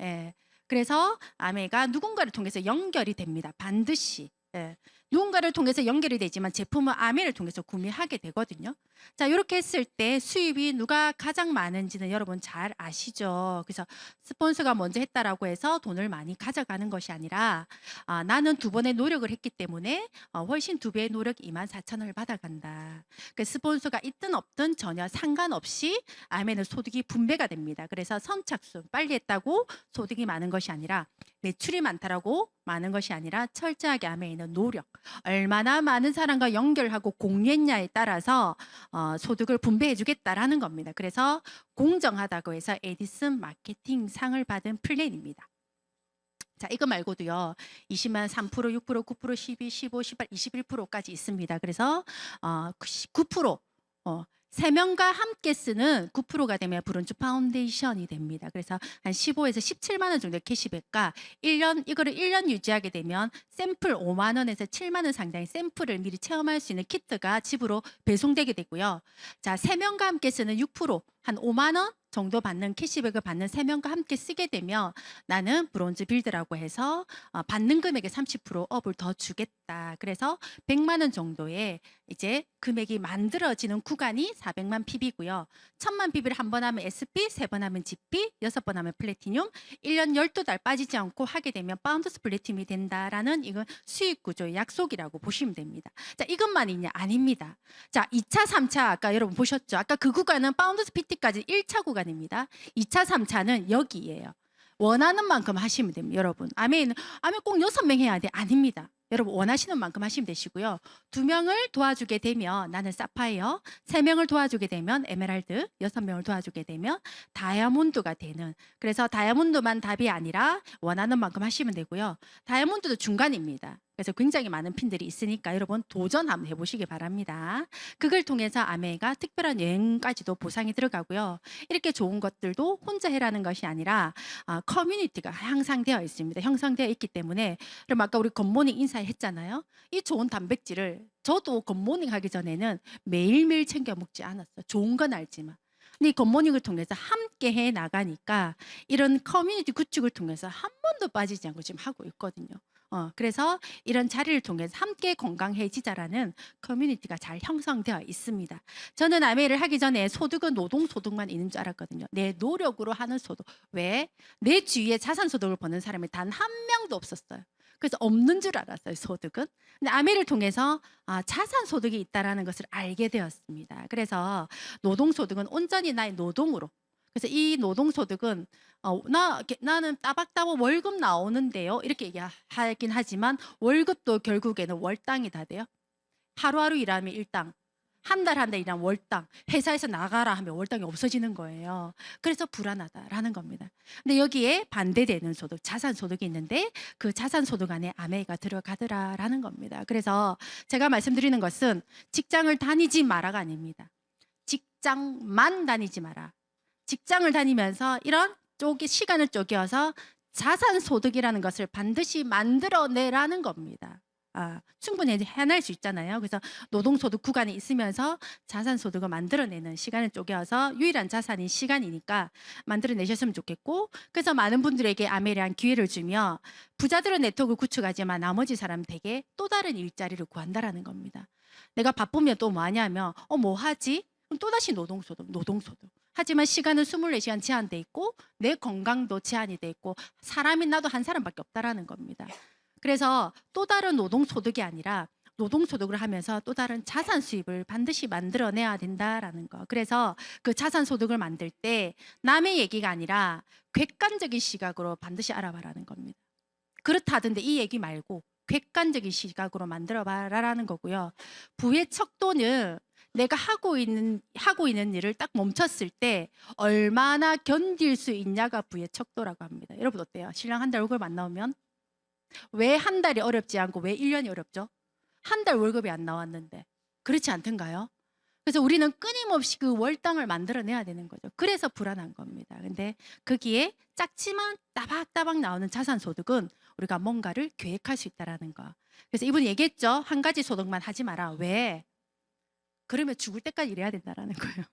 예. 그래서 아메가 누군가를 통해서 연결이 됩니다. 반드시. 예. 누군가를 통해서 연결이 되지만 제품은 아메를 통해서 구매하게 되거든요. 자, 이렇게 했을 때 수입이 누가 가장 많은지는 여러분 잘 아시죠? 그래서 스폰서가 먼저 했다라고 해서 돈을 많이 가져가는 것이 아니라 나는 2번의 노력을 했기 때문에 훨씬 2배의 노력 24,000원을 받아간다. 그 스폰서가 있든 없든 전혀 상관없이 아메는 소득이 분배가 됩니다. 그래서 선착순, 빨리 했다고 소득이 많은 것이 아니라 매출이 많다라고 많은 것이 아니라 철저하게 아메이는 노력, 얼마나 많은 사람과 연결하고 공유했냐에 따라서 소득을 분배해 주겠다라는 겁니다. 그래서 공정하다고 해서 에디슨 마케팅 상을 받은 플랜입니다. 자, 이거 말고도요. 20만 3%, 6%, 9%, 12, 15, 18, 21%까지 있습니다. 그래서 9%, 3명과 함께 쓰는 9%가 되면 브론즈 파운데이션이 됩니다. 그래서 한 15에서 17만 원 정도의 캐시백과 이거를 1년 유지하게 되면 샘플 5만 원에서 7만 원 상당의 샘플을 미리 체험할 수 있는 키트가 집으로 배송되게 되고요. 자, 3명과 함께 쓰는 6%, 한 5만 원 정도 받는 캐시백을 받는 3명과 함께 쓰게 되면 나는 브론즈 빌드라고 해서 받는 금액의 30% 업을 더 주겠다. 그래서 100만 원 정도의 이제 금액이 만들어지는 구간이 400만 PB고요. 1000만 PB를 한 번 하면 SP, 3번 하면 GP, 6번 하면 플래티늄, 1년 12달 빠지지 않고 하게 되면 파운드스 플래티늄이 된다라는 이건 수익 구조의 약속이라고 보시면 됩니다. 자, 이것만 있냐? 아닙니다. 자, 2차, 3차 아까 여러분 보셨죠? 아까 그 구간은 파운드스 PT까지 1차 구간입니다. 2차, 3차는 여기예요. 원하는 만큼 하시면 됩니다. 여러분. 아멘 꼭 6명 해야 돼? 아닙니다. 여러분 원하시는 만큼 하시면 되시고요. 2명을 도와주게 되면 나는 사파이어, 3명을 도와주게 되면 에메랄드, 6명을 도와주게 되면 다이아몬드가 되는, 그래서 다이아몬드만 답이 아니라 원하는 만큼 하시면 되고요. 다이아몬드도 중간입니다. 그래서 굉장히 많은 핀들이 있으니까 여러분 도전 한번 해보시기 바랍니다. 그걸 통해서 아메가 특별한 여행까지도 보상이 들어가고요. 이렇게 좋은 것들도 혼자 해라는 것이 아니라 커뮤니티가 형성되어 있습니다. 형성되어 있기 때문에, 그럼 아까 우리 굿모닝 인사했잖아요. 이 좋은 단백질을 저도 굿모닝 하기 전에는 매일매일 챙겨 먹지 않았어요. 좋은 건 알지만. 근데 이 굿모닝을 통해서 함께 해 나가니까 이런 커뮤니티 구축을 통해서 한 번도 빠지지 않고 지금 하고 있거든요. 그래서 이런 자리를 통해서 함께 건강해지자라는 커뮤니티가 잘 형성되어 있습니다. 저는 아메이를 하기 전에 소득은 노동소득만 있는 줄 알았거든요. 내 노력으로 하는 소득. 왜? 내 주위에 자산소득을 버는 사람이 단 한 명도 없었어요. 그래서 없는 줄 알았어요, 소득은. 근데 아메이를 통해서 자산소득이 있다는 것을 알게 되었습니다. 그래서 노동소득은 온전히 나의 노동으로. 그래서 이 노동소득은 나는 따박따박 월급 나오는데요. 이렇게 얘기하긴 하지만 월급도 결국에는 월당이 다 돼요. 하루하루 일하면 일당, 한 달 일하면 월당, 회사에서 나가라 하면 월당이 없어지는 거예요. 그래서 불안하다라는 겁니다. 근데 여기에 반대되는 소득, 자산소득이 있는데 그 자산소득 안에 아메이가 들어가더라라는 겁니다. 그래서 제가 말씀드리는 것은 직장을 다니지 마라가 아닙니다. 직장만 다니지 마라. 직장을 다니면서 이런 시간을 쪼개서 자산소득이라는 것을 반드시 만들어내라는 겁니다. 충분히 해낼 수 있잖아요. 그래서 노동소득 구간에 있으면서 자산소득을 만들어내는 시간을 쪼개서 유일한 자산인 시간이니까 만들어내셨으면 좋겠고, 그래서 많은 분들에게 아메리안 기회를 주며 부자들은 네트워크 구축하지만 나머지 사람들에게 또 다른 일자리를 구한다라는 겁니다. 내가 바쁘면 또 뭐 하냐면 뭐 하지? 그럼 또다시 노동소득. 하지만 시간은 24시간 제한돼 있고 내 건강도 제한이 돼 있고 사람이 나도 한 사람밖에 없다라는 겁니다. 그래서 또 다른 노동소득이 아니라 노동소득을 하면서 또 다른 자산 수입을 반드시 만들어내야 된다라는 거. 그래서 그 자산소득을 만들 때 남의 얘기가 아니라 객관적인 시각으로 반드시 알아봐라는 겁니다. 그렇다던데 이 얘기 말고 객관적인 시각으로 만들어봐라라는 거고요. 부의 척도는 내가 하고 있는 일을 딱 멈췄을 때 얼마나 견딜 수 있냐가 부의 척도라고 합니다. 여러분 어때요? 신랑 한 달 월급 안 나오면 왜 한 달이 어렵지 않고 왜 1년이 어렵죠? 한 달 월급이 안 나왔는데 그렇지 않던가요? 그래서 우리는 끊임없이 그 월당을 만들어내야 되는 거죠. 그래서 불안한 겁니다. 근데 거기에 작지만 따박따박 나오는 자산소득은 우리가 뭔가를 계획할 수 있다는 거. 그래서 이분이 얘기했죠. 한 가지 소득만 하지 마라. 왜? 그러면 죽을 때까지 일해야 된다는 거예요.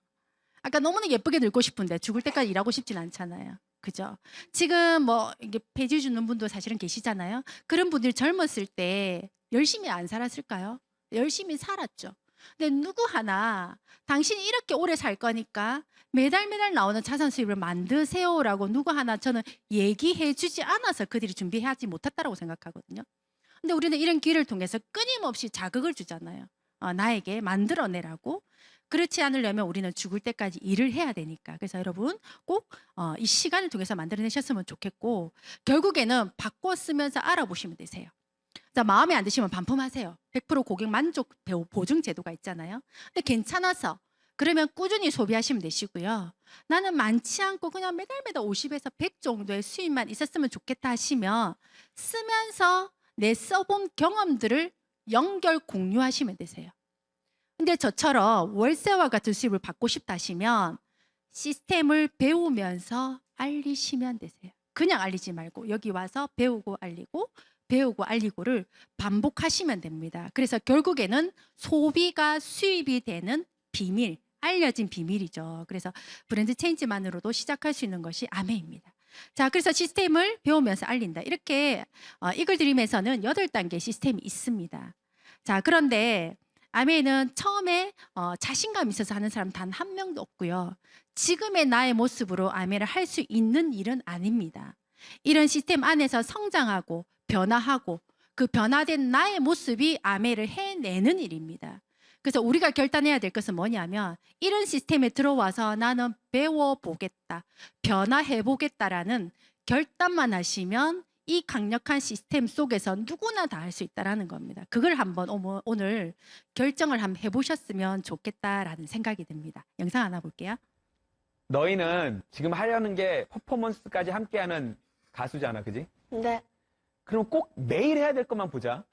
아까 너무나 예쁘게 늙고 싶은데 죽을 때까지 일하고 싶진 않잖아요. 그죠? 지금 뭐 이게 폐지 주는 분도 사실은 계시잖아요. 그런 분들이 젊었을 때 열심히 안 살았을까요? 열심히 살았죠. 근데 누구 하나 당신이 이렇게 오래 살 거니까 매달 나오는 자산 수입을 만드세요라고 누구 하나 저는 얘기해 주지 않아서 그들이 준비하지 못했다라고 생각하거든요. 근데 우리는 이런 기회를 통해서 끊임없이 자극을 주잖아요. 나에게 만들어내라고. 그렇지 않으려면 우리는 죽을 때까지 일을 해야 되니까. 그래서 여러분 꼭 이 시간을 통해서 만들어내셨으면 좋겠고, 결국에는 바꿔 쓰면서 알아보시면 되세요. 자, 마음에 안 드시면 반품하세요. 100% 고객 만족 보증 제도가 있잖아요. 근데 괜찮아서 그러면 꾸준히 소비하시면 되시고요. 나는 많지 않고 그냥 매달 50에서 100 정도의 수입만 있었으면 좋겠다 하시면 쓰면서 내 써본 경험들을 연결 공유하시면 되세요. 근데 저처럼 월세와 같은 수입을 받고 싶다 하시면 시스템을 배우면서 알리시면 되세요. 그냥 알리지 말고 여기 와서 배우고 알리고를 반복하시면 됩니다. 그래서 결국에는 소비가 수입이 되는 비밀, 알려진 비밀이죠. 그래서 브랜드 체인지만으로도 시작할 수 있는 것이 아메입니다. 자, 그래서 시스템을 배우면서 알린다. 이렇게 이글드림에서는 8단계 시스템이 있습니다. 자, 그런데 아메이는 처음에 자신감 있어서 하는 사람 단 한 명도 없고요. 지금의 나의 모습으로 아메이를 할 수 있는 일은 아닙니다. 이런 시스템 안에서 성장하고 변화하고 그 변화된 나의 모습이 아메이를 해내는 일입니다. 그래서 우리가 결단해야 될 것은 뭐냐면 이런 시스템에 들어와서 나는 배워보겠다, 변화해보겠다라는 결단만 하시면 이 강력한 시스템 속에서 누구나 다 할 수 있다는 겁니다. 그걸 한번 오늘 결정을 한번 해보셨으면 좋겠다라는 생각이 듭니다. 영상 하나 볼게요. 너희는 지금 하려는 게 퍼포먼스까지 함께하는 가수잖아, 그지? 네. 그럼 꼭 매일 해야 될 것만 보자.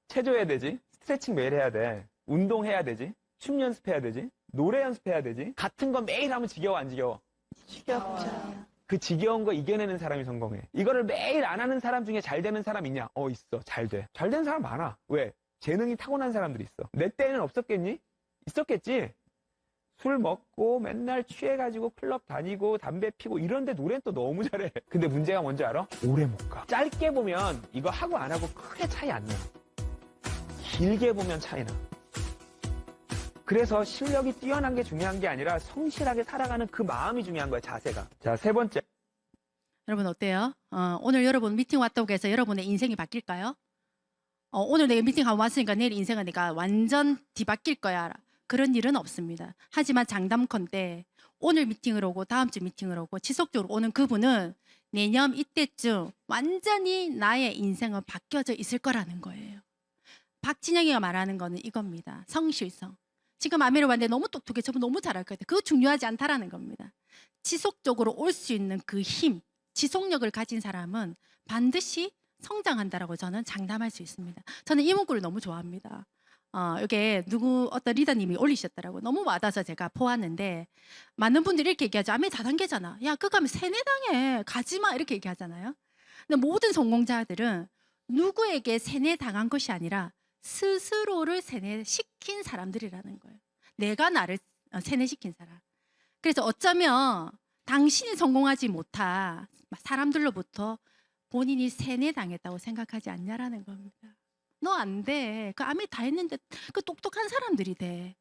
체조해야 되지, 스트레칭 매일 해야 돼, 운동해야 되지, 춤 연습해야 되지, 노래 연습해야 되지. 같은 거 매일 하면 지겨워, 안 지겨워? 지겹죠. 그 지겨운 거 이겨내는 사람이 성공해. 이거를 매일 안 하는 사람 중에 잘 되는 사람 있냐? 있어. 잘 돼. 잘 되는 사람 많아. 왜? 재능이 타고난 사람들이 있어. 내 때는 없었겠니? 있었겠지? 술 먹고 맨날 취해가지고 클럽 다니고 담배 피고 이런데 노래는 또 너무 잘해. 근데 문제가 뭔지 알아? 오래 못 가. 짧게 보면 이거 하고 안 하고 크게 차이 안 나. 길게 보면 차이 나. 그래서 실력이 뛰어난 게 중요한 게 아니라 성실하게 살아가는 그 마음이 중요한 거야, 자세가. 자, 세 번째. 여러분 어때요? 오늘 여러분 미팅 왔다고 해서 여러분의 인생이 바뀔까요? 오늘 내가 미팅하고 왔으니까 내일 인생은 내가 완전 뒤바뀔 거야. 그런 일은 없습니다. 하지만 장담컨대 오늘 미팅을 오고 다음 주 미팅을 오고 지속적으로 오는 그분은 내년 이때쯤 완전히 나의 인생은 바뀌어져 있을 거라는 거예요. 박진영이가 말하는 거는 이겁니다. 성실성. 지금 아메리카 왔는데 너무 똑똑해. 저분 너무 잘할 것 같아요. 그거 중요하지 않다라는 겁니다. 지속적으로 올 수 있는 그 힘, 지속력을 가진 사람은 반드시 성장한다라고 저는 장담할 수 있습니다. 저는 이 문구를 너무 좋아합니다. 이게 어떤 리더님이 올리셨더라고요. 너무 와닿아서 제가 보았는데 많은 분들이 이렇게 얘기하죠. 아메 다단계잖아. 야, 그거 가면 세뇌당해. 가지마. 이렇게 얘기하잖아요. 근데 모든 성공자들은 누구에게 세뇌당한 것이 아니라 스스로를 세뇌시킨 사람들이라는 거예요. 내가 나를 세뇌시킨 사람. 그래서 어쩌면 당신이 성공하지 못한 사람들로부터 본인이 세뇌당했다고 생각하지 않냐라는 겁니다. 너 안 돼. 그 아메 다 했는데 그 똑똑한 사람들이 돼.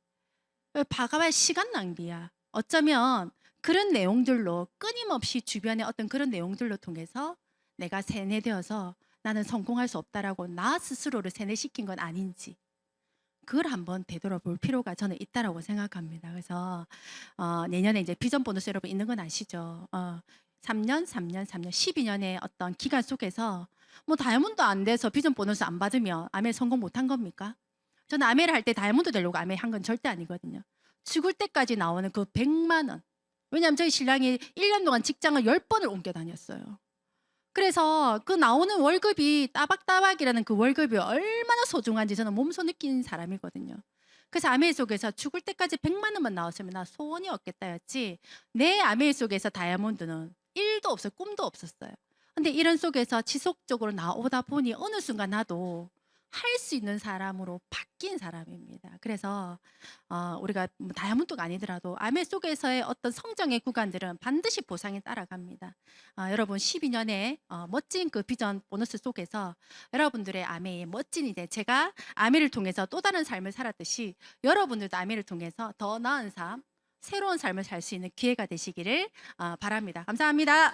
봐가봐야 시간 낭비야. 어쩌면 그런 내용들로 끊임없이 주변의 어떤 그런 내용들로 통해서 내가 세뇌되어서 나는 성공할 수 없다라고 나 스스로를 세뇌시킨 건 아닌지 그걸 한번 되돌아볼 필요가 저는 있다라고 생각합니다. 그래서 내년에 이제 비전 보너스 여러분 있는 건 아시죠? 3년, 12년의 어떤 기간 속에서 뭐 다이아몬드 안 돼서 비전 보너스 안 받으면 아메 성공 못한 겁니까? 저는 아메를 할 때 다이아몬드 되려고 아메 한 건 절대 아니거든요. 죽을 때까지 나오는 그 100만 원. 왜냐하면 저희 신랑이 1년 동안 직장을 10번을 옮겨 다녔어요. 그래서 그 나오는 월급이 따박따박이라는 그 월급이 얼마나 소중한지 저는 몸소 느낀 사람이거든요. 그래서 아메 속에서 죽을 때까지 100만 원만 나왔으면 나 소원이 없겠다였지 내 아메 속에서 다이아몬드는 1도 없어요. 꿈도 없었어요. 근데 이런 속에서 지속적으로 나오다 보니 어느 순간 나도 할 수 있는 사람으로 바뀐 사람입니다. 그래서 우리가 뭐 다이아몬드가 아니더라도 아메 속에서의 어떤 성장의 구간들은 반드시 보상이 따라갑니다. 여러분 12년의 멋진 그 비전 보너스 속에서 여러분들의 아메의 멋진 이제 제가 아메를 통해서 또 다른 삶을 살았듯이 여러분들도 아메를 통해서 더 나은 삶, 새로운 삶을 살 수 있는 기회가 되시기를 바랍니다. 감사합니다.